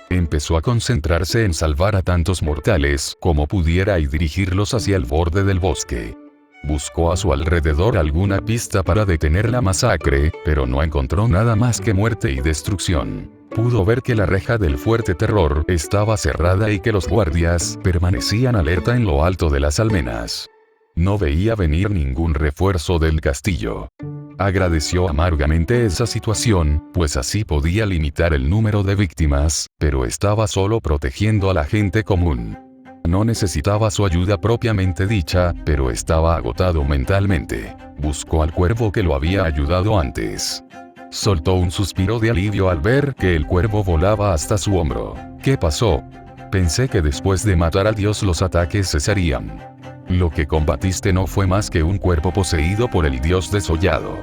Empezó a concentrarse en salvar a tantos mortales como pudiera y dirigirlos hacia el borde del bosque. Buscó a su alrededor alguna pista para detener la masacre, pero no encontró nada más que muerte y destrucción. Pudo ver que la reja del fuerte terror estaba cerrada y que los guardias permanecían alerta en lo alto de las almenas. No veía venir ningún refuerzo del castillo. Agradeció amargamente esa situación, pues así podía limitar el número de víctimas, pero estaba solo protegiendo a la gente común. No necesitaba su ayuda propiamente dicha, pero estaba agotado mentalmente. Buscó al cuervo que lo había ayudado antes. Soltó un suspiro de alivio al ver que el cuervo volaba hasta su hombro. ¿Qué pasó? Pensé que después de matar al dios los ataques cesarían. Lo que combatiste no fue más que un cuerpo poseído por el dios desollado.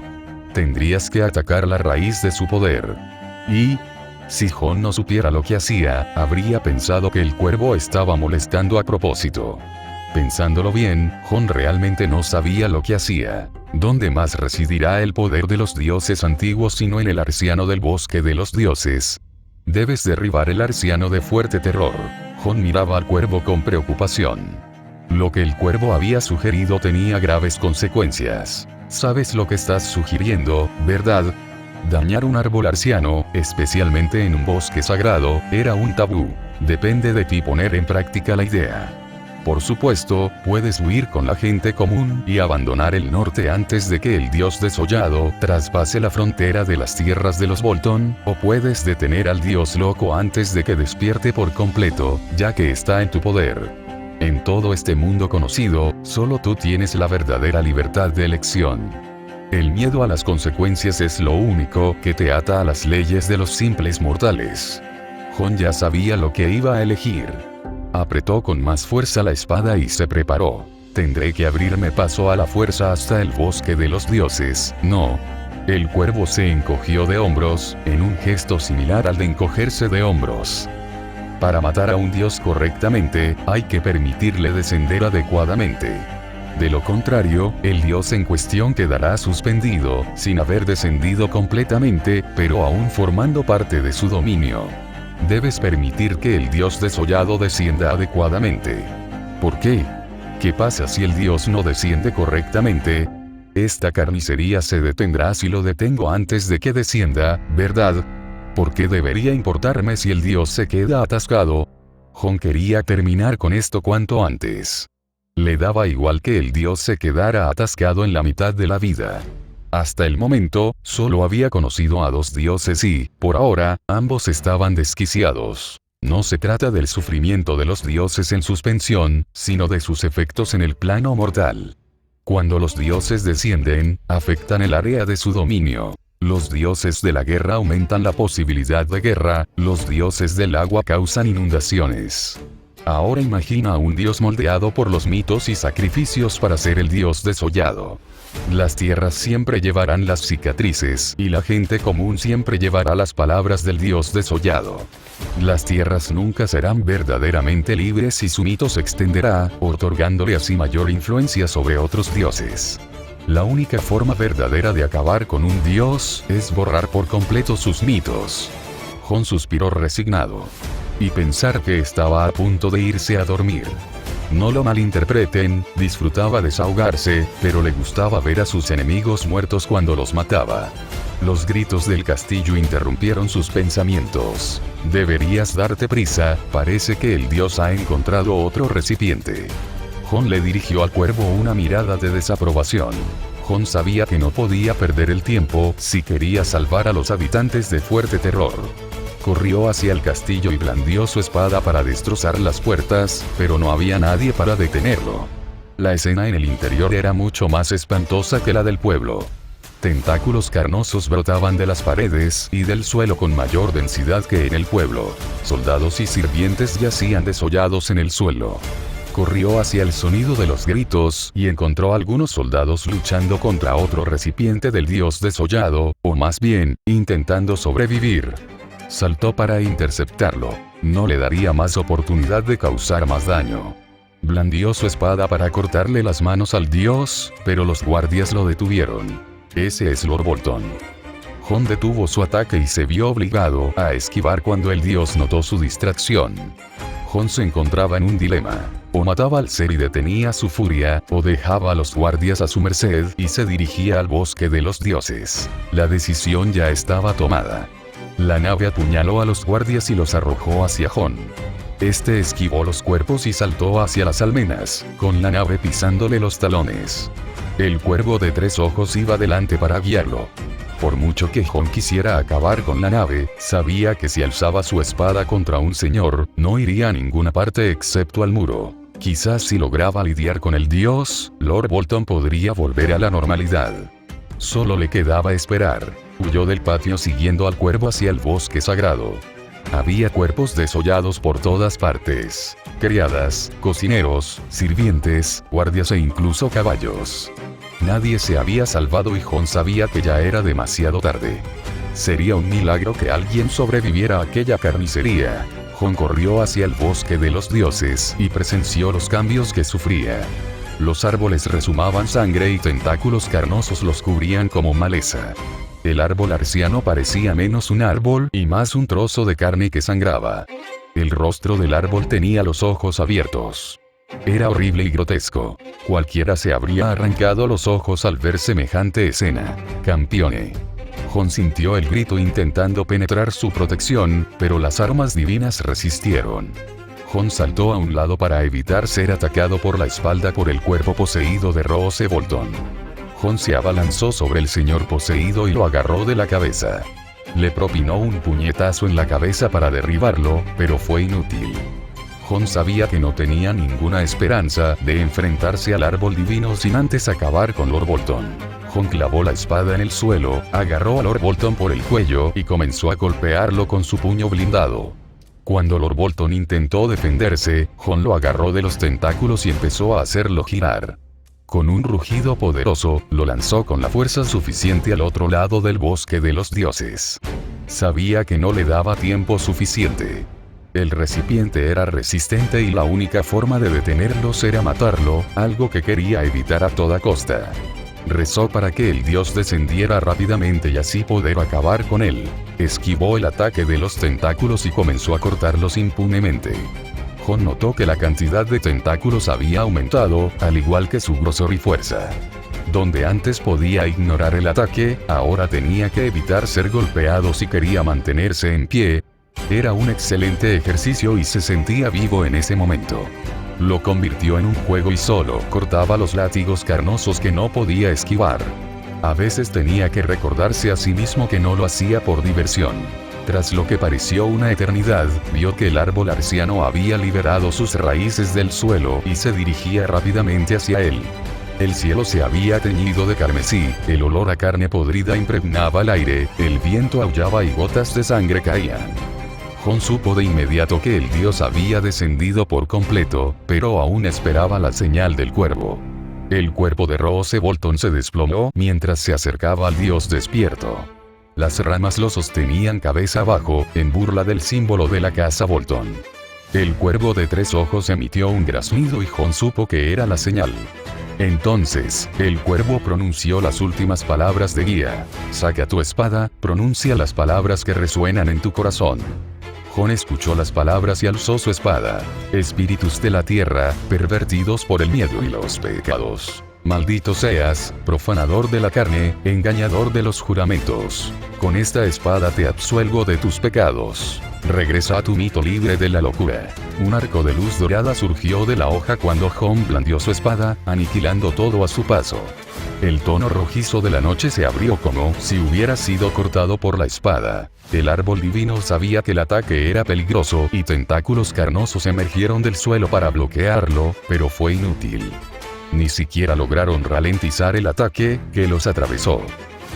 Tendrías que atacar la raíz de su poder. Y... si Jon no supiera lo que hacía, habría pensado que el cuervo estaba molestando a propósito. Pensándolo bien, Jon realmente no sabía lo que hacía. ¿Dónde más residirá el poder de los dioses antiguos sino en el arciano del bosque de los dioses? Debes derribar el arciano de fuerte terror. Jon miraba al cuervo con preocupación. Lo que el cuervo había sugerido tenía graves consecuencias. Sabes lo que estás sugiriendo, ¿verdad? Dañar un árbol arciano, especialmente en un bosque sagrado, era un tabú. Depende de ti poner en práctica la idea. Por supuesto, puedes huir con la gente común y abandonar el norte antes de que el dios desollado traspase la frontera de las tierras de los Bolton, o puedes detener al dios loco antes de que despierte por completo, ya que está en tu poder. En todo este mundo conocido, solo tú tienes la verdadera libertad de elección. El miedo a las consecuencias es lo único que te ata a las leyes de los simples mortales. Jon ya sabía lo que iba a elegir. Apretó con más fuerza la espada y se preparó. Tendré que abrirme paso a la fuerza hasta el bosque de los dioses, ¿no? El cuervo se encogió de hombros, en un gesto similar al de encogerse de hombros. Para matar a un dios correctamente, hay que permitirle descender adecuadamente. De lo contrario, el dios en cuestión quedará suspendido, sin haber descendido completamente, pero aún formando parte de su dominio. Debes permitir que el dios desollado descienda adecuadamente. ¿Por qué? ¿Qué pasa si el dios no desciende correctamente? Esta carnicería se detendrá si lo detengo antes de que descienda, ¿verdad? ¿Por qué debería importarme si el dios se queda atascado? Jon quería terminar con esto cuanto antes. Le daba igual que el dios se quedara atascado en la mitad de la vida. Hasta el momento, solo había conocido a dos dioses y, por ahora, ambos estaban desquiciados. No se trata del sufrimiento de los dioses en suspensión, sino de sus efectos en el plano mortal. Cuando los dioses descienden, afectan el área de su dominio. Los dioses de la guerra aumentan la posibilidad de guerra, los dioses del agua causan inundaciones. Ahora imagina a un dios moldeado por los mitos y sacrificios para ser el dios desollado. Las tierras siempre llevarán las cicatrices, y la gente común siempre llevará las palabras del dios desollado. Las tierras nunca serán verdaderamente libres y su mito se extenderá, otorgándole así mayor influencia sobre otros dioses. La única forma verdadera de acabar con un dios es borrar por completo sus mitos. Jon suspiró resignado. Y pensar que estaba a punto de irse a dormir. No lo malinterpreten, disfrutaba desahogarse, pero le gustaba ver a sus enemigos muertos cuando los mataba. Los gritos del castillo interrumpieron sus pensamientos. Deberías darte prisa, parece que el dios ha encontrado otro recipiente. Jon le dirigió al cuervo una mirada de desaprobación. Jon sabía que no podía perder el tiempo si quería salvar a los habitantes de Fuerte Terror. Corrió hacia el castillo y blandió su espada para destrozar las puertas, pero no había nadie para detenerlo. La escena en el interior era mucho más espantosa que la del pueblo. Tentáculos carnosos brotaban de las paredes y del suelo con mayor densidad que en el pueblo. Soldados y sirvientes yacían desollados en el suelo. Corrió hacia el sonido de los gritos y encontró a algunos soldados luchando contra otro recipiente del dios desollado, o más bien, intentando sobrevivir. Saltó para interceptarlo. No le daría más oportunidad de causar más daño. Blandió su espada para cortarle las manos al dios, pero los guardias lo detuvieron. Ese es Lord Bolton. Jon detuvo su ataque y se vio obligado a esquivar cuando el dios notó su distracción. Jon se encontraba en un dilema. O mataba al ser y detenía su furia, o dejaba a los guardias a su merced y se dirigía al bosque de los dioses. La decisión ya estaba tomada. La nave apuñaló a los guardias y los arrojó hacia Jon. Este esquivó los cuerpos y saltó hacia las almenas, con la nave pisándole los talones. El cuervo de 3 ojos iba delante para guiarlo. Por mucho que Jon quisiera acabar con la nave, sabía que si alzaba su espada contra un señor, no iría a ninguna parte excepto al muro. Quizás si lograba lidiar con el dios, Lord Bolton podría volver a la normalidad. Solo le quedaba esperar. Huyó del patio siguiendo al cuervo hacia el bosque sagrado. Había cuerpos desollados por todas partes. Criadas, cocineros, sirvientes, guardias e incluso caballos. Nadie se había salvado y Jon sabía que ya era demasiado tarde. Sería un milagro que alguien sobreviviera a aquella carnicería. Jon corrió hacia el bosque de los dioses y presenció los cambios que sufría. Los árboles rezumaban sangre y tentáculos carnosos los cubrían como maleza. El árbol arciano parecía menos un árbol y más un trozo de carne que sangraba. El rostro del árbol tenía los ojos abiertos. Era horrible y grotesco. Cualquiera se habría arrancado los ojos al ver semejante escena. Campione. Jon sintió el grito intentando penetrar su protección, pero las armas divinas resistieron. Jon saltó a un lado para evitar ser atacado por la espalda por el cuerpo poseído de Roose Bolton. Jon se abalanzó sobre el señor poseído y lo agarró de la cabeza. Le propinó un puñetazo en la cabeza para derribarlo, pero fue inútil. Jon sabía que no tenía ninguna esperanza de enfrentarse al árbol divino sin antes acabar con Lord Bolton. Jon clavó la espada en el suelo, agarró a Lord Bolton por el cuello y comenzó a golpearlo con su puño blindado. Cuando Lord Bolton intentó defenderse, Jon lo agarró de los tentáculos y empezó a hacerlo girar. Con un rugido poderoso, lo lanzó con la fuerza suficiente al otro lado del bosque de los dioses. Sabía que no le daba tiempo suficiente. El recipiente era resistente y la única forma de detenerlos era matarlo, algo que quería evitar a toda costa. Rezó para que el dios descendiera rápidamente y así poder acabar con él. Esquivó el ataque de los tentáculos y comenzó a cortarlos impunemente. Jon notó que la cantidad de tentáculos había aumentado, al igual que su grosor y fuerza. Donde antes podía ignorar el ataque, ahora tenía que evitar ser golpeado si quería mantenerse en pie. Era un excelente ejercicio y se sentía vivo en ese momento. Lo convirtió en un juego y solo cortaba los látigos carnosos que no podía esquivar. A veces tenía que recordarse a sí mismo que no lo hacía por diversión. Tras lo que pareció una eternidad, vio que el árbol arciano había liberado sus raíces del suelo y se dirigía rápidamente hacia él. El cielo se había teñido de carmesí, el olor a carne podrida impregnaba el aire, el viento aullaba y gotas de sangre caían. Jon supo de inmediato que el dios había descendido por completo, pero aún esperaba la señal del cuervo. El cuerpo de Roose Bolton se desplomó mientras se acercaba al dios despierto. Las ramas lo sostenían cabeza abajo, en burla del símbolo de la casa Bolton. El cuervo de 3 ojos emitió un graznido y Jon supo que era la señal. Entonces, el cuervo pronunció las últimas palabras de guía. Saca tu espada, pronuncia las palabras que resuenan en tu corazón. Jon escuchó las palabras y alzó su espada. Espíritus de la tierra, pervertidos por el miedo y los pecados. Maldito seas, profanador de la carne, engañador de los juramentos. Con esta espada te absuelgo de tus pecados. Regresa a tu mito libre de la locura. Un arco de luz dorada surgió de la hoja cuando Jon blandió su espada, aniquilando todo a su paso. El tono rojizo de la noche se abrió como si hubiera sido cortado por la espada. El árbol divino sabía que el ataque era peligroso y tentáculos carnosos emergieron del suelo para bloquearlo, pero fue inútil. Ni siquiera lograron ralentizar el ataque, que los atravesó.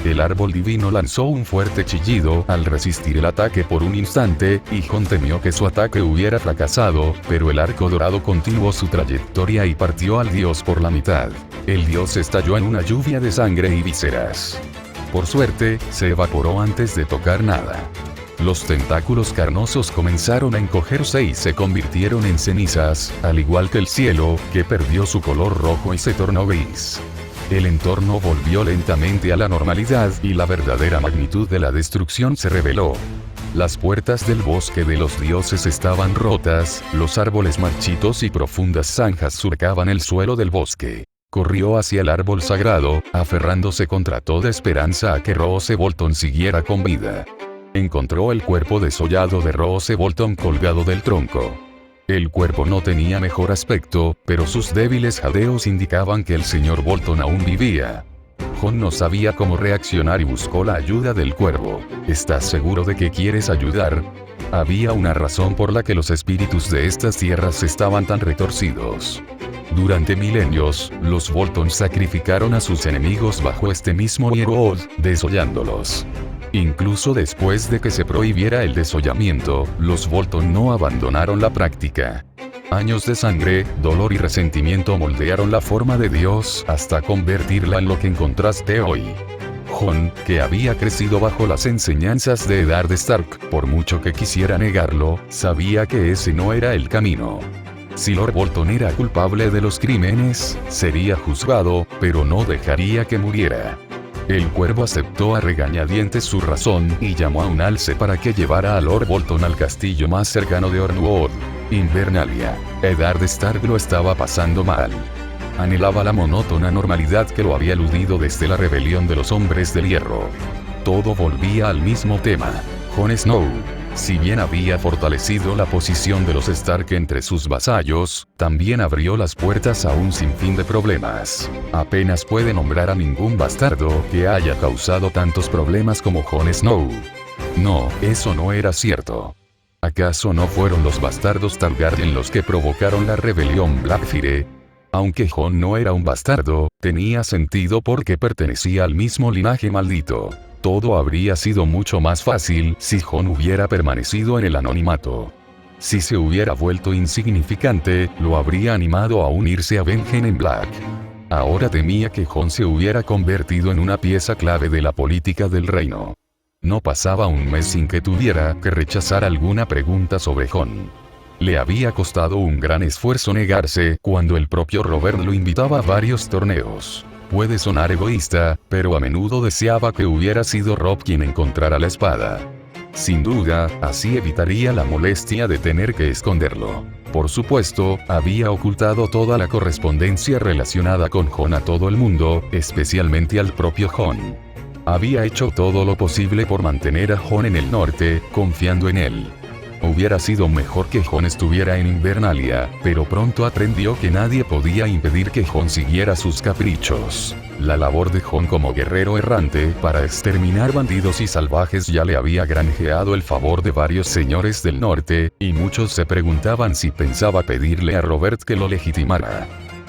El árbol divino lanzó un fuerte chillido al resistir el ataque por un instante, y Jon temió que su ataque hubiera fracasado, pero el arco dorado continuó su trayectoria y partió al dios por la mitad. El dios estalló en una lluvia de sangre y vísceras. Por suerte, se evaporó antes de tocar nada. Los tentáculos carnosos comenzaron a encogerse y se convirtieron en cenizas, al igual que el cielo, que perdió su color rojo y se tornó gris. El entorno volvió lentamente a la normalidad y la verdadera magnitud de la destrucción se reveló. Las puertas del bosque de los dioses estaban rotas, los árboles marchitos y profundas zanjas surcaban el suelo del bosque. Corrió hacia el árbol sagrado, aferrándose contra toda esperanza a que Roose Bolton siguiera con vida. Encontró el cuerpo desollado de Roose Bolton colgado del tronco. El cuerpo no tenía mejor aspecto, pero sus débiles jadeos indicaban que el señor Bolton aún vivía. Jon no sabía cómo reaccionar y buscó la ayuda del cuervo. ¿Estás seguro de que quieres ayudar? Había una razón por la que los espíritus de estas tierras estaban tan retorcidos. Durante milenios, los Bolton sacrificaron a sus enemigos bajo este mismo hierro, desollándolos. Incluso después de que se prohibiera el desollamiento, los Bolton no abandonaron la práctica. Años de sangre, dolor y resentimiento moldearon la forma de Dios hasta convertirla en lo que encontraste hoy. Jon, que había crecido bajo las enseñanzas de Eddard Stark, por mucho que quisiera negarlo, sabía que ese no era el camino. Si Lord Bolton era culpable de los crímenes, sería juzgado, pero no dejaría que muriera. El cuervo aceptó a regañadientes su razón y llamó a un alce para que llevara a Lord Bolton al castillo más cercano de Ornwood, Invernalia. Eddard Stark lo estaba pasando mal. Anhelaba la monótona normalidad que lo había eludido desde la rebelión de los hombres del hierro. Todo volvía al mismo tema. Jon Snow, si bien había fortalecido la posición de los Stark entre sus vasallos, también abrió las puertas a un sinfín de problemas. Apenas puede nombrar a ningún bastardo que haya causado tantos problemas como Jon Snow. No, eso no era cierto. ¿Acaso no fueron los bastardos Targaryen los que provocaron la rebelión Blackfyre? Aunque Jon no era un bastardo, tenía sentido porque pertenecía al mismo linaje maldito. Todo habría sido mucho más fácil si Jon hubiera permanecido en el anonimato. Si se hubiera vuelto insignificante, lo habría animado a unirse a Benjen en Black. Ahora temía que Jon se hubiera convertido en una pieza clave de la política del reino. No pasaba un mes sin que tuviera que rechazar alguna pregunta sobre Jon. Le había costado un gran esfuerzo negarse cuando el propio Robert lo invitaba a varios torneos. Puede sonar egoísta, pero a menudo deseaba que hubiera sido Robb quien encontrara la espada. Sin duda, así evitaría la molestia de tener que esconderlo. Por supuesto, había ocultado toda la correspondencia relacionada con Jon a todo el mundo, especialmente al propio Jon. Había hecho todo lo posible por mantener a Jon en el norte, confiando en él. Hubiera sido mejor que Jon estuviera en Invernalia, pero pronto aprendió que nadie podía impedir que Jon siguiera sus caprichos. La labor de Jon como guerrero errante para exterminar bandidos y salvajes ya le había granjeado el favor de varios señores del norte, y muchos se preguntaban si pensaba pedirle a Robert que lo legitimara.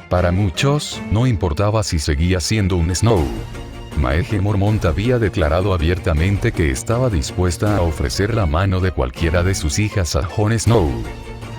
Para muchos, no importaba si seguía siendo un Snow. Maege Mormont había declarado abiertamente que estaba dispuesta a ofrecer la mano de cualquiera de sus hijas a Jon Snow.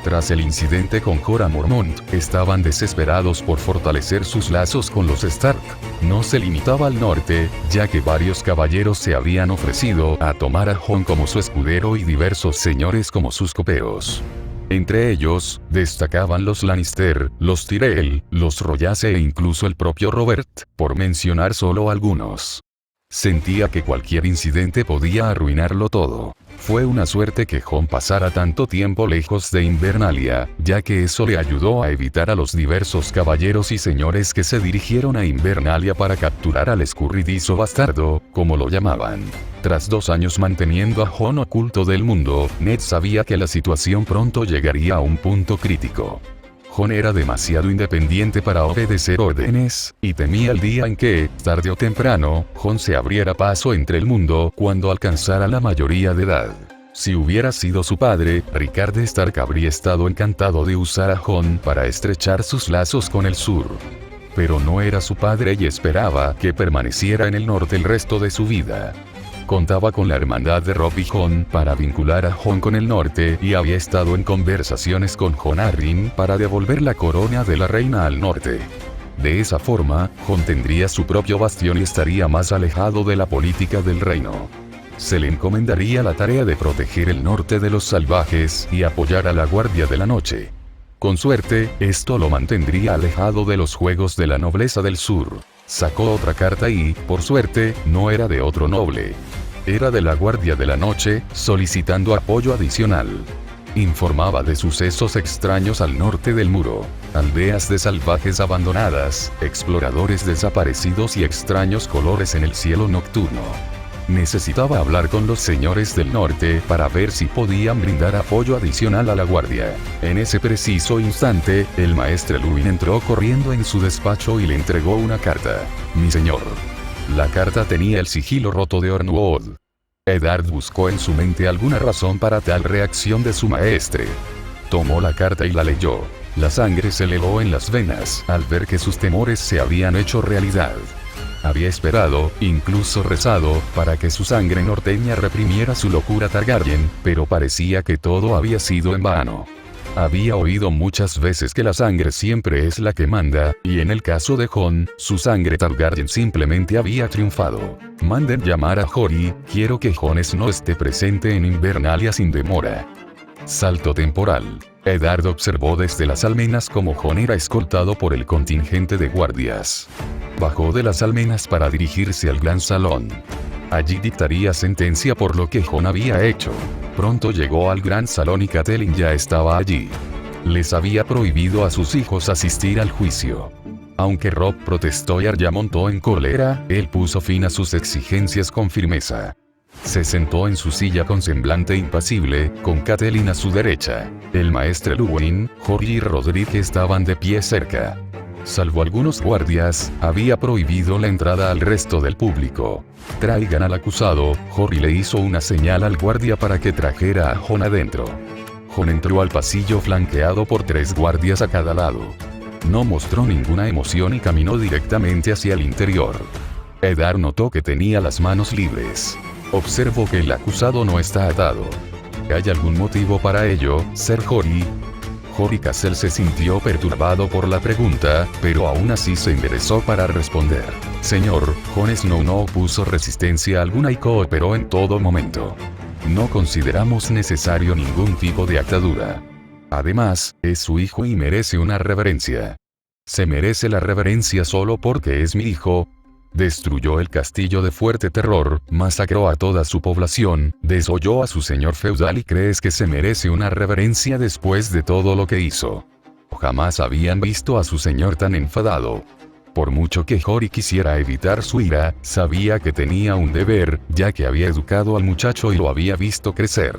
Tras el incidente con Jorah Mormont, estaban desesperados por fortalecer sus lazos con los Stark. No se limitaba al norte, ya que varios caballeros se habían ofrecido a tomar a Jon como su escudero y diversos señores como sus copeos. Entre ellos, destacaban los Lannister, los Tyrell, los Royce e incluso el propio Robert, por mencionar solo algunos. Sentía que cualquier incidente podía arruinarlo todo. Fue una suerte que Jon pasara tanto tiempo lejos de Invernalia, ya que eso le ayudó a evitar a los diversos caballeros y señores que se dirigieron a Invernalia para capturar al escurridizo bastardo, como lo llamaban. Tras 2 años manteniendo a Jon oculto del mundo, Ned sabía que la situación pronto llegaría a un punto crítico. Jon era demasiado independiente para obedecer órdenes, y temía el día en que, tarde o temprano, Jon se abriera paso entre el mundo cuando alcanzara la mayoría de edad. Si hubiera sido su padre, Rickard Stark habría estado encantado de usar a Jon para estrechar sus lazos con el sur. Pero no era su padre y esperaba que permaneciera en el norte el resto de su vida. Contaba con la hermandad de Robb y Jon para vincular a Jon con el norte y había estado en conversaciones con Jon Arryn para devolver la corona de la reina al norte. De esa forma, Jon tendría su propio bastión y estaría más alejado de la política del reino. Se le encomendaría la tarea de proteger el norte de los salvajes y apoyar a la Guardia de la Noche. Con suerte, esto lo mantendría alejado de los juegos de la nobleza del sur. Sacó otra carta y, por suerte, no era de otro noble. Era de la Guardia de la Noche, solicitando apoyo adicional. Informaba de sucesos extraños al norte del muro, aldeas de salvajes abandonadas, exploradores desaparecidos y extraños colores en el cielo nocturno. Necesitaba hablar con los señores del norte para ver si podían brindar apoyo adicional a la guardia. En ese preciso instante, el maestre Luwin entró corriendo en su despacho y le entregó una carta. «Mi señor». La carta tenía el sigilo roto de Ornwood. Eddard buscó en su mente alguna razón para tal reacción de su maestre. Tomó la carta y la leyó. La sangre se le heló en las venas al ver que sus temores se habían hecho realidad. Había esperado, incluso rezado, para que su sangre norteña reprimiera su locura Targaryen, pero parecía que todo había sido en vano. Había oído muchas veces que la sangre siempre es la que manda, y en el caso de Jon, su sangre Targaryen simplemente había triunfado. Manden llamar a Jory, quiero que Jon Snow esté presente en Invernalia sin demora. Salto temporal. Eddard observó desde las almenas cómo Jon era escoltado por el contingente de guardias. Bajó de las almenas para dirigirse al gran salón. Allí dictaría sentencia por lo que Jon había hecho. Pronto llegó al gran salón y Catelyn ya estaba allí. Les había prohibido a sus hijos asistir al juicio. Aunque Robb protestó y Arya montó en cólera, él puso fin a sus exigencias con firmeza. Se sentó en su silla con semblante impasible, con Catelyn a su derecha. El maestre Luwin, Jory y Roderick estaban de pie cerca. Salvo algunos guardias, había prohibido la entrada al resto del público. Traigan al acusado, Jory le hizo una señal al guardia para que trajera a Jon adentro. Jon entró al pasillo flanqueado por 3 guardias a cada lado. No mostró ninguna emoción y caminó directamente hacia el interior. Eddard notó que tenía las manos libres. Observo que el acusado no está atado. ¿Hay algún motivo para ello, Ser Jory? Jory Cassel se sintió perturbado por la pregunta, pero aún así se enderezó para responder. Señor, Jon Snow no opuso resistencia alguna y cooperó en todo momento. No consideramos necesario ningún tipo de atadura. Además, es su hijo y merece una reverencia. ¿Se merece la reverencia solo porque es mi hijo? Destruyó el castillo de Fuerte Terror, masacró a toda su población, desolló a su señor feudal y crees que se merece una reverencia después de todo lo que hizo. Jamás habían visto a su señor tan enfadado. Por mucho que Jory quisiera evitar su ira, sabía que tenía un deber, ya que había educado al muchacho y lo había visto crecer.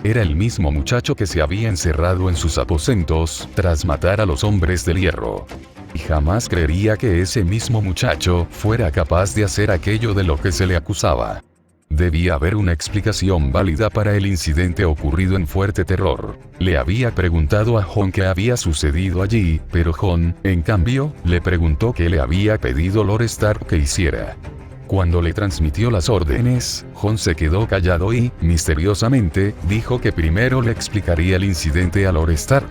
Era el mismo muchacho que se había encerrado en sus aposentos, tras matar a los hombres del hierro. Y jamás creería que ese mismo muchacho fuera capaz de hacer aquello de lo que se le acusaba. Debía haber una explicación válida para el incidente ocurrido en Fuerte Terror. Le había preguntado a Jon qué había sucedido allí, pero Jon, en cambio, le preguntó qué le había pedido Lord Stark que hiciera. Cuando le transmitió las órdenes, Jon se quedó callado y, misteriosamente, dijo que primero le explicaría el incidente a Lord Stark.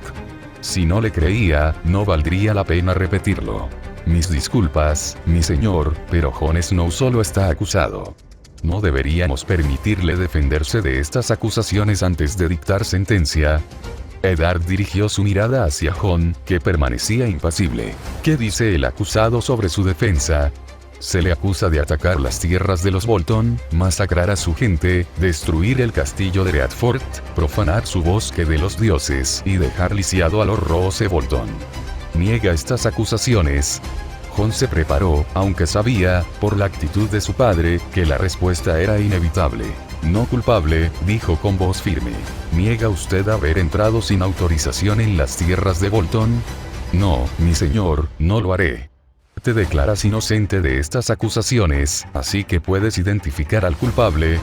Si no le creía, no valdría la pena repetirlo. Mis disculpas, mi señor, pero Jon Snow solo está acusado. No deberíamos permitirle defenderse de estas acusaciones antes de dictar sentencia. Eddard dirigió su mirada hacia Jon, que permanecía impasible. ¿Qué dice el acusado sobre su defensa? Se le acusa de atacar las tierras de los Bolton, masacrar a su gente, destruir el castillo de Redford, profanar su bosque de los dioses y dejar lisiado a Lord Roose Bolton. Niega estas acusaciones. Jon se preparó, aunque sabía, por la actitud de su padre, que la respuesta era inevitable. No culpable, dijo con voz firme. ¿Niega usted haber entrado sin autorización en las tierras de Bolton? No, mi señor, no lo haré. Te declaras inocente de estas acusaciones, así que puedes identificar al culpable.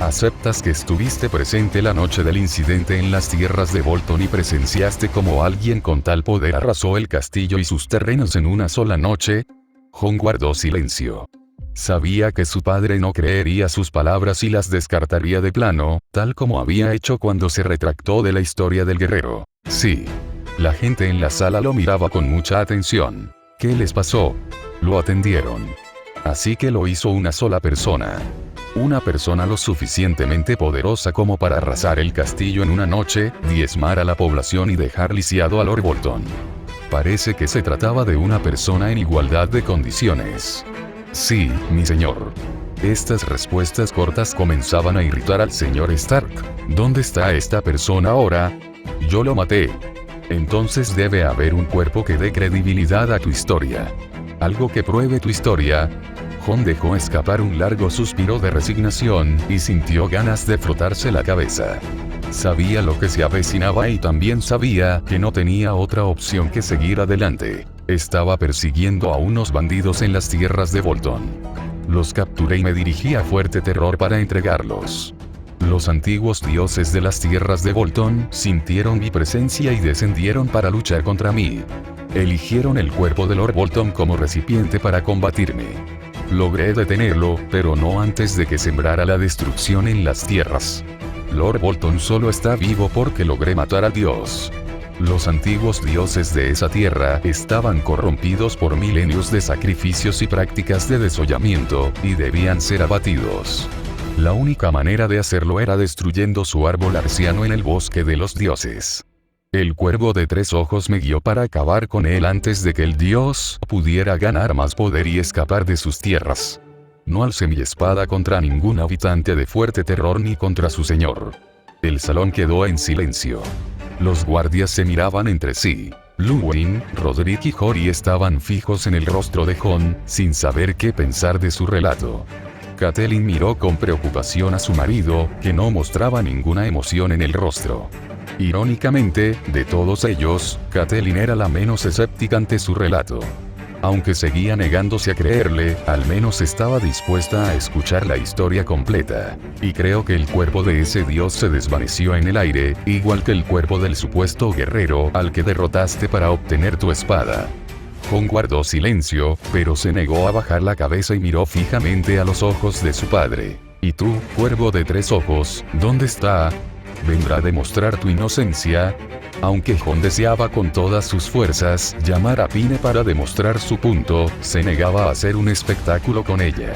¿Aceptas que estuviste presente la noche del incidente en las tierras de Bolton y presenciaste cómo alguien con tal poder arrasó el castillo y sus terrenos en una sola noche? Jon guardó silencio. Sabía que su padre no creería sus palabras y las descartaría de plano, tal como había hecho cuando se retractó de la historia del guerrero. Sí. La gente en la sala lo miraba con mucha atención. ¿Qué les pasó? Lo atendieron. Así que lo hizo una sola persona. Una persona lo suficientemente poderosa como para arrasar el castillo en una noche, diezmar a la población y dejar lisiado a Lord Bolton. Parece que se trataba de una persona en igualdad de condiciones. Sí, mi señor. Estas respuestas cortas comenzaban a irritar al señor Stark. ¿Dónde está esta persona ahora? Yo lo maté. Entonces debe haber un cuerpo que dé credibilidad a tu historia. Algo que pruebe tu historia. Jon dejó escapar un largo suspiro de resignación y sintió ganas de frotarse la cabeza. Sabía lo que se avecinaba y también sabía que no tenía otra opción que seguir adelante. Estaba persiguiendo a unos bandidos en las tierras de Bolton. Los capturé y me dirigí a Fuerte Terror para entregarlos. Los antiguos dioses de las tierras de Bolton sintieron mi presencia y descendieron para luchar contra mí. Eligieron el cuerpo de Lord Bolton como recipiente para combatirme. Logré detenerlo, pero no antes de que sembrara la destrucción en las tierras. Lord Bolton solo está vivo porque logré matar al dios. Los antiguos dioses de esa tierra estaban corrompidos por milenios de sacrificios y prácticas de desollamiento, y debían ser abatidos. La única manera de hacerlo era destruyendo su árbol arciano en el bosque de los dioses. El cuervo de 3 ojos me guió para acabar con él antes de que el dios pudiera ganar más poder y escapar de sus tierras. No alcé mi espada contra ningún habitante de Fuerte Terror ni contra su señor. El salón quedó en silencio. Los guardias se miraban entre sí. Luwin, Roderick y Jory estaban fijos en el rostro de Jon, sin saber qué pensar de su relato. Catelyn miró con preocupación a su marido, que no mostraba ninguna emoción en el rostro. Irónicamente, de todos ellos, Catelyn era la menos escéptica ante su relato. Aunque seguía negándose a creerle, al menos estaba dispuesta a escuchar la historia completa. Y creo que el cuerpo de ese dios se desvaneció en el aire, igual que el cuerpo del supuesto guerrero al que derrotaste para obtener tu espada. Jon guardó silencio, pero se negó a bajar la cabeza y miró fijamente a los ojos de su padre. ¿Y tú, cuervo de 3 ojos, dónde está? ¿Vendrá a demostrar tu inocencia? Aunque Jon deseaba con todas sus fuerzas llamar a Pyne para demostrar su punto, se negaba a hacer un espectáculo con ella.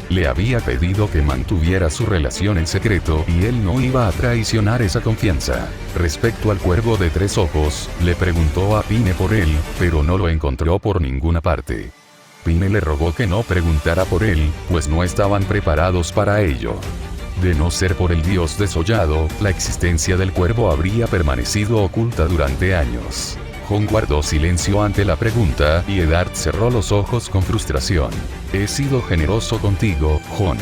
Le había pedido que mantuviera su relación en secreto y él no iba a traicionar esa confianza. Respecto al cuervo de 3 ojos, le preguntó a Pyne por él, pero no lo encontró por ninguna parte. Pyne le rogó que no preguntara por él, pues no estaban preparados para ello. De no ser por el dios desollado, la existencia del cuervo habría permanecido oculta durante años. Jon guardó silencio ante la pregunta y Eddard cerró los ojos con frustración. He sido generoso contigo, Jon.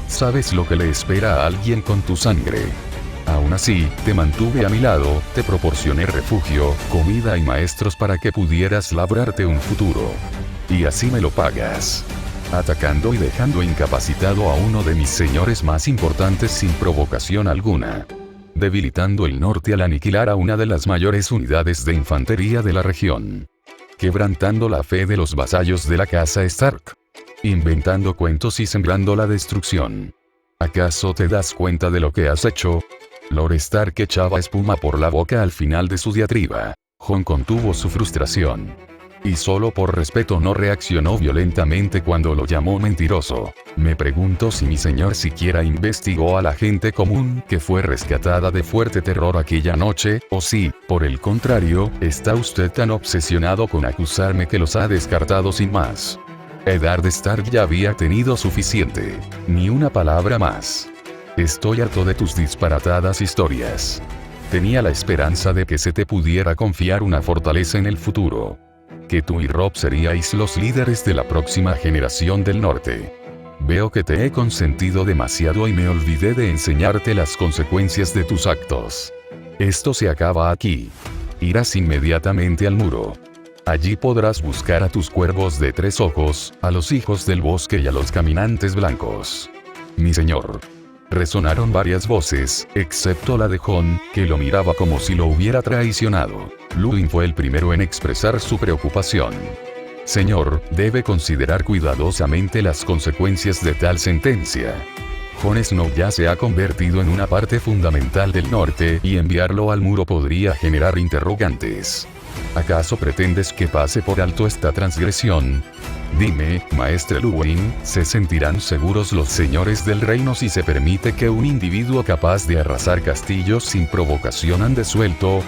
Sabes lo que le espera a alguien con tu sangre. Aún así, te mantuve a mi lado, te proporcioné refugio, comida y maestros para que pudieras labrarte un futuro. Y así me lo pagas. Atacando y dejando incapacitado a uno de mis señores más importantes sin provocación alguna. Debilitando el norte al aniquilar a una de las mayores unidades de infantería de la región. Quebrantando la fe de los vasallos de la casa Stark. Inventando cuentos y sembrando la destrucción. ¿Acaso te das cuenta de lo que has hecho? Lord Stark echaba espuma por la boca al final de su diatriba. Jon contuvo su frustración. Y solo por respeto no reaccionó violentamente cuando lo llamó mentiroso. Me pregunto si mi señor siquiera investigó a la gente común que fue rescatada de Fuerte Terror aquella noche, o si, por el contrario, está usted tan obsesionado con acusarme que los ha descartado sin más. Eddard Stark ya había tenido suficiente. Ni una palabra más. Estoy harto de tus disparatadas historias. Tenía la esperanza de que se te pudiera confiar una fortaleza en el futuro. Que tú y Robb seríais los líderes de la próxima generación del norte. Veo que te he consentido demasiado y me olvidé de enseñarte las consecuencias de tus actos. Esto se acaba aquí. Irás inmediatamente al muro. Allí podrás buscar a tus cuervos de 3 ojos, a los hijos del bosque y a los caminantes blancos. Mi señor. Resonaron varias voces, excepto la de Jon, que lo miraba como si lo hubiera traicionado. Luwin fue el primero en expresar su preocupación. Señor, debe considerar cuidadosamente las consecuencias de tal sentencia. Jon Snow ya se ha convertido en una parte fundamental del norte y enviarlo al muro podría generar interrogantes. ¿Acaso pretendes que pase por alto esta transgresión? Dime, maestre Luwin, ¿se sentirán seguros los señores del reino si se permite que un individuo capaz de arrasar castillos sin provocación ande suelto?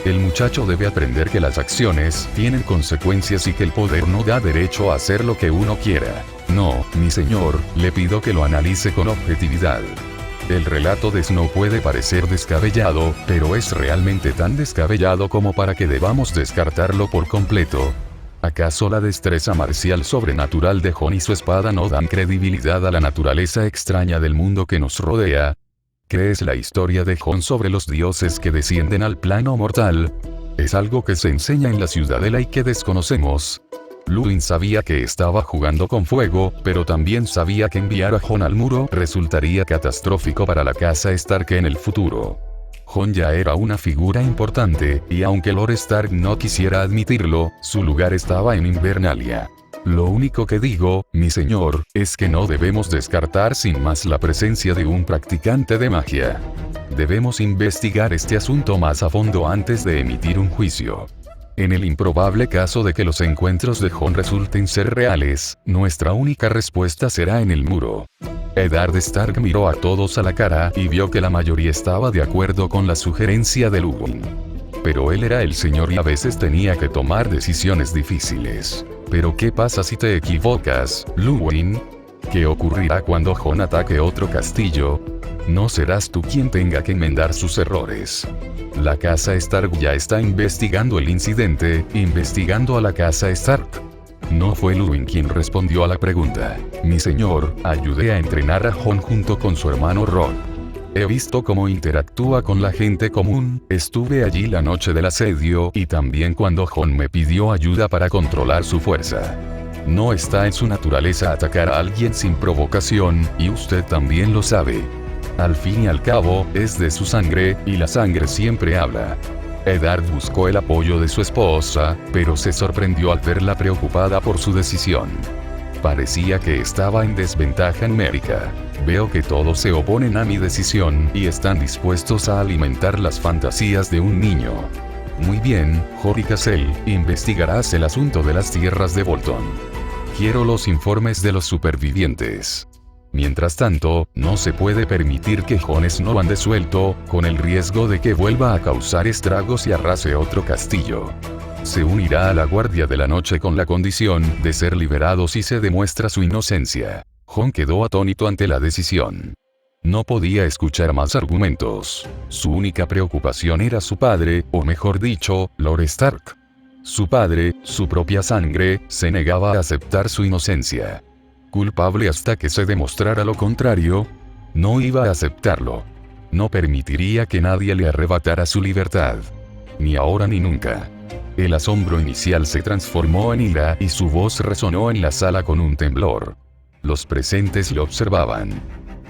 El muchacho debe aprender que las acciones tienen consecuencias y que el poder no da derecho a hacer lo que uno quiera. No, mi señor, le pido que lo analice con objetividad. El relato de Snow puede parecer descabellado, pero es realmente tan descabellado como para que debamos descartarlo por completo. ¿Acaso la destreza marcial sobrenatural de Jon y su espada no dan credibilidad a la naturaleza extraña del mundo que nos rodea? ¿Qué es la historia de Jon sobre los dioses que descienden al plano mortal? ¿Es algo que se enseña en la ciudadela y que desconocemos? Luwin sabía que estaba jugando con fuego, pero también sabía que enviar a Jon al muro resultaría catastrófico para la casa Stark en el futuro. Jon ya era una figura importante, y aunque Lord Stark no quisiera admitirlo, su lugar estaba en Invernalia. Lo único que digo, mi señor, es que no debemos descartar sin más la presencia de un practicante de magia. Debemos investigar este asunto más a fondo antes de emitir un juicio. En el improbable caso de que los encuentros de Jon resulten ser reales, nuestra única respuesta será en el muro. Eddard Stark miró a todos a la cara y vio que la mayoría estaba de acuerdo con la sugerencia de Luwin. Pero él era el señor y a veces tenía que tomar decisiones difíciles. ¿Pero qué pasa si te equivocas, Luwin? ¿Qué ocurrirá cuando Jon ataque otro castillo? No serás tú quien tenga que enmendar sus errores. La casa Stark ya está investigando el incidente, investigando a la casa Stark. No fue Luwin quien respondió a la pregunta. Mi señor, ayudé a entrenar a Jon junto con su hermano Robb. He visto cómo interactúa con la gente común, estuve allí la noche del asedio y también cuando Jon me pidió ayuda para controlar su fuerza. No está en su naturaleza atacar a alguien sin provocación, y usted también lo sabe. Al fin y al cabo, es de su sangre, y la sangre siempre habla. Eddard buscó el apoyo de su esposa, pero se sorprendió al verla preocupada por su decisión. Parecía que estaba en desventaja numérica. Veo que todos se oponen a mi decisión y están dispuestos a alimentar las fantasías de un niño. Muy bien, Jory Cassell, investigarás el asunto de las tierras de Bolton. Quiero los informes de los supervivientes. Mientras tanto, no se puede permitir que Jon Snow ande suelto, con el riesgo de que vuelva a causar estragos y arrase otro castillo. Se unirá a la Guardia de la Noche con la condición de ser liberado si se demuestra su inocencia. Jon quedó atónito ante la decisión. No podía escuchar más argumentos. Su única preocupación era su padre, o mejor dicho, Lord Stark. Su padre, su propia sangre, se negaba a aceptar su inocencia. Culpable hasta que se demostrara lo contrario, no iba a aceptarlo. No permitiría que nadie le arrebatara su libertad. Ni ahora ni nunca. El asombro inicial se transformó en ira y su voz resonó en la sala con un temblor. Los presentes lo observaban.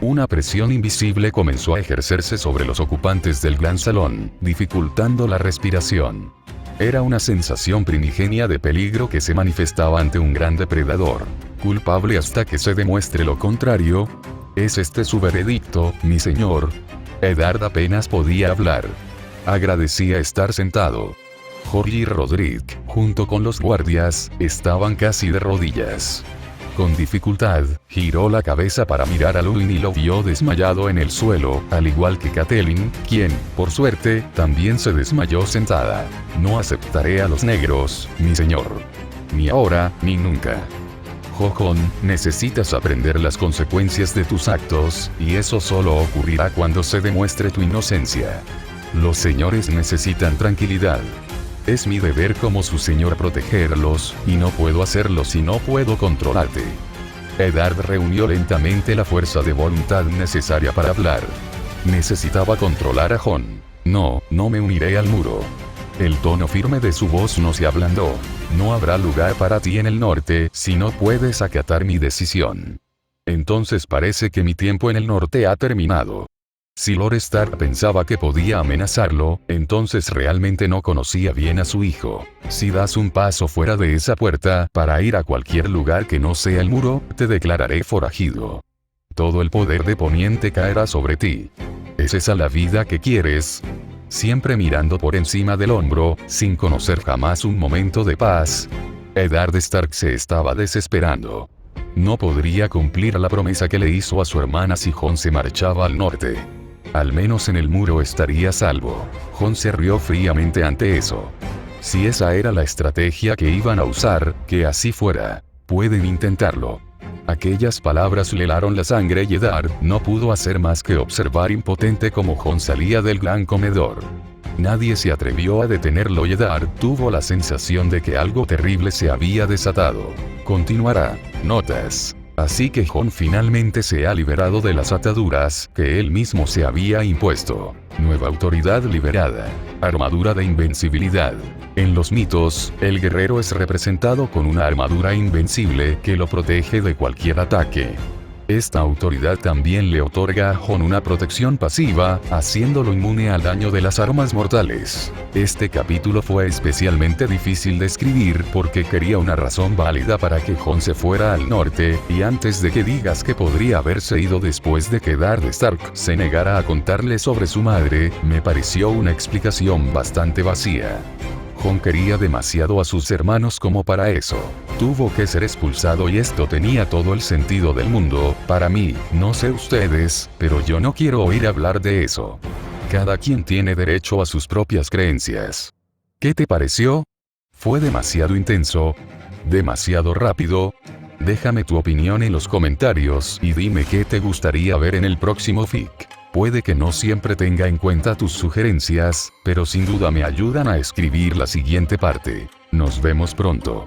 Una presión invisible comenzó a ejercerse sobre los ocupantes del gran salón, dificultando la respiración. Era una sensación primigenia de peligro que se manifestaba ante un gran depredador. Culpable hasta que se demuestre lo contrario. ¿Es este su veredicto, mi señor? Eddard apenas podía hablar. Agradecía estar sentado. Jory y Roderick, junto con los guardias, estaban casi de rodillas. Con dificultad, giró la cabeza para mirar a Luwin y lo vio desmayado en el suelo, al igual que Catelyn, quien, por suerte, también se desmayó sentada. No aceptaré a los negros, mi señor. Ni ahora, ni nunca. Jon, necesitas aprender las consecuencias de tus actos, y eso solo ocurrirá cuando se demuestre tu inocencia. Los señores necesitan tranquilidad. Es mi deber como su señor protegerlos, y no puedo hacerlo si no puedo controlarte. Eddard reunió lentamente la fuerza de voluntad necesaria para hablar. Necesitaba controlar a Jon. No me uniré al muro. El tono firme de su voz no se ablandó. No habrá lugar para ti en el norte si no puedes acatar mi decisión. Entonces parece que mi tiempo en el norte ha terminado. Si Lord Stark pensaba que podía amenazarlo, entonces realmente no conocía bien a su hijo. Si das un paso fuera de esa puerta, para ir a cualquier lugar que no sea el muro, te declararé forajido. Todo el poder de Poniente caerá sobre ti. ¿Es esa la vida que quieres? Siempre mirando por encima del hombro, sin conocer jamás un momento de paz. Eddard Stark se estaba desesperando. No podría cumplir la promesa que le hizo a su hermana si Jon se marchaba al norte. Al menos en el muro estaría a salvo. Jon se rió fríamente ante eso. Si esa era la estrategia que iban a usar, que así fuera. Pueden intentarlo. Aquellas palabras le helaron la sangre y Eddard no pudo hacer más que observar impotente cómo Jon salía del gran comedor. Nadie se atrevió a detenerlo y Eddard tuvo la sensación de que algo terrible se había desatado. Continuará. Notas. Así que Jon finalmente se ha liberado de las ataduras que él mismo se había impuesto. Nueva autoridad liberada. Armadura de invencibilidad. En los mitos, el guerrero es representado con una armadura invencible que lo protege de cualquier ataque. Esta autoridad también le otorga a Jon una protección pasiva, haciéndolo inmune al daño de las armas mortales. Este capítulo fue especialmente difícil de escribir porque quería una razón válida para que Jon se fuera al norte, y antes de que digas que podría haberse ido después de que Eddard Stark se negara a contarle sobre su madre, me pareció una explicación bastante vacía. Jon quería demasiado a sus hermanos como para eso. Tuvo que ser expulsado y esto tenía todo el sentido del mundo, para mí, no sé ustedes, pero yo no quiero oír hablar de eso. Cada quien tiene derecho a sus propias creencias. ¿Qué te pareció? ¿Fue demasiado intenso? ¿Demasiado rápido? Déjame tu opinión en los comentarios y dime qué te gustaría ver en el próximo fic. Puede que no siempre tenga en cuenta tus sugerencias, pero sin duda me ayudan a escribir la siguiente parte. Nos vemos pronto.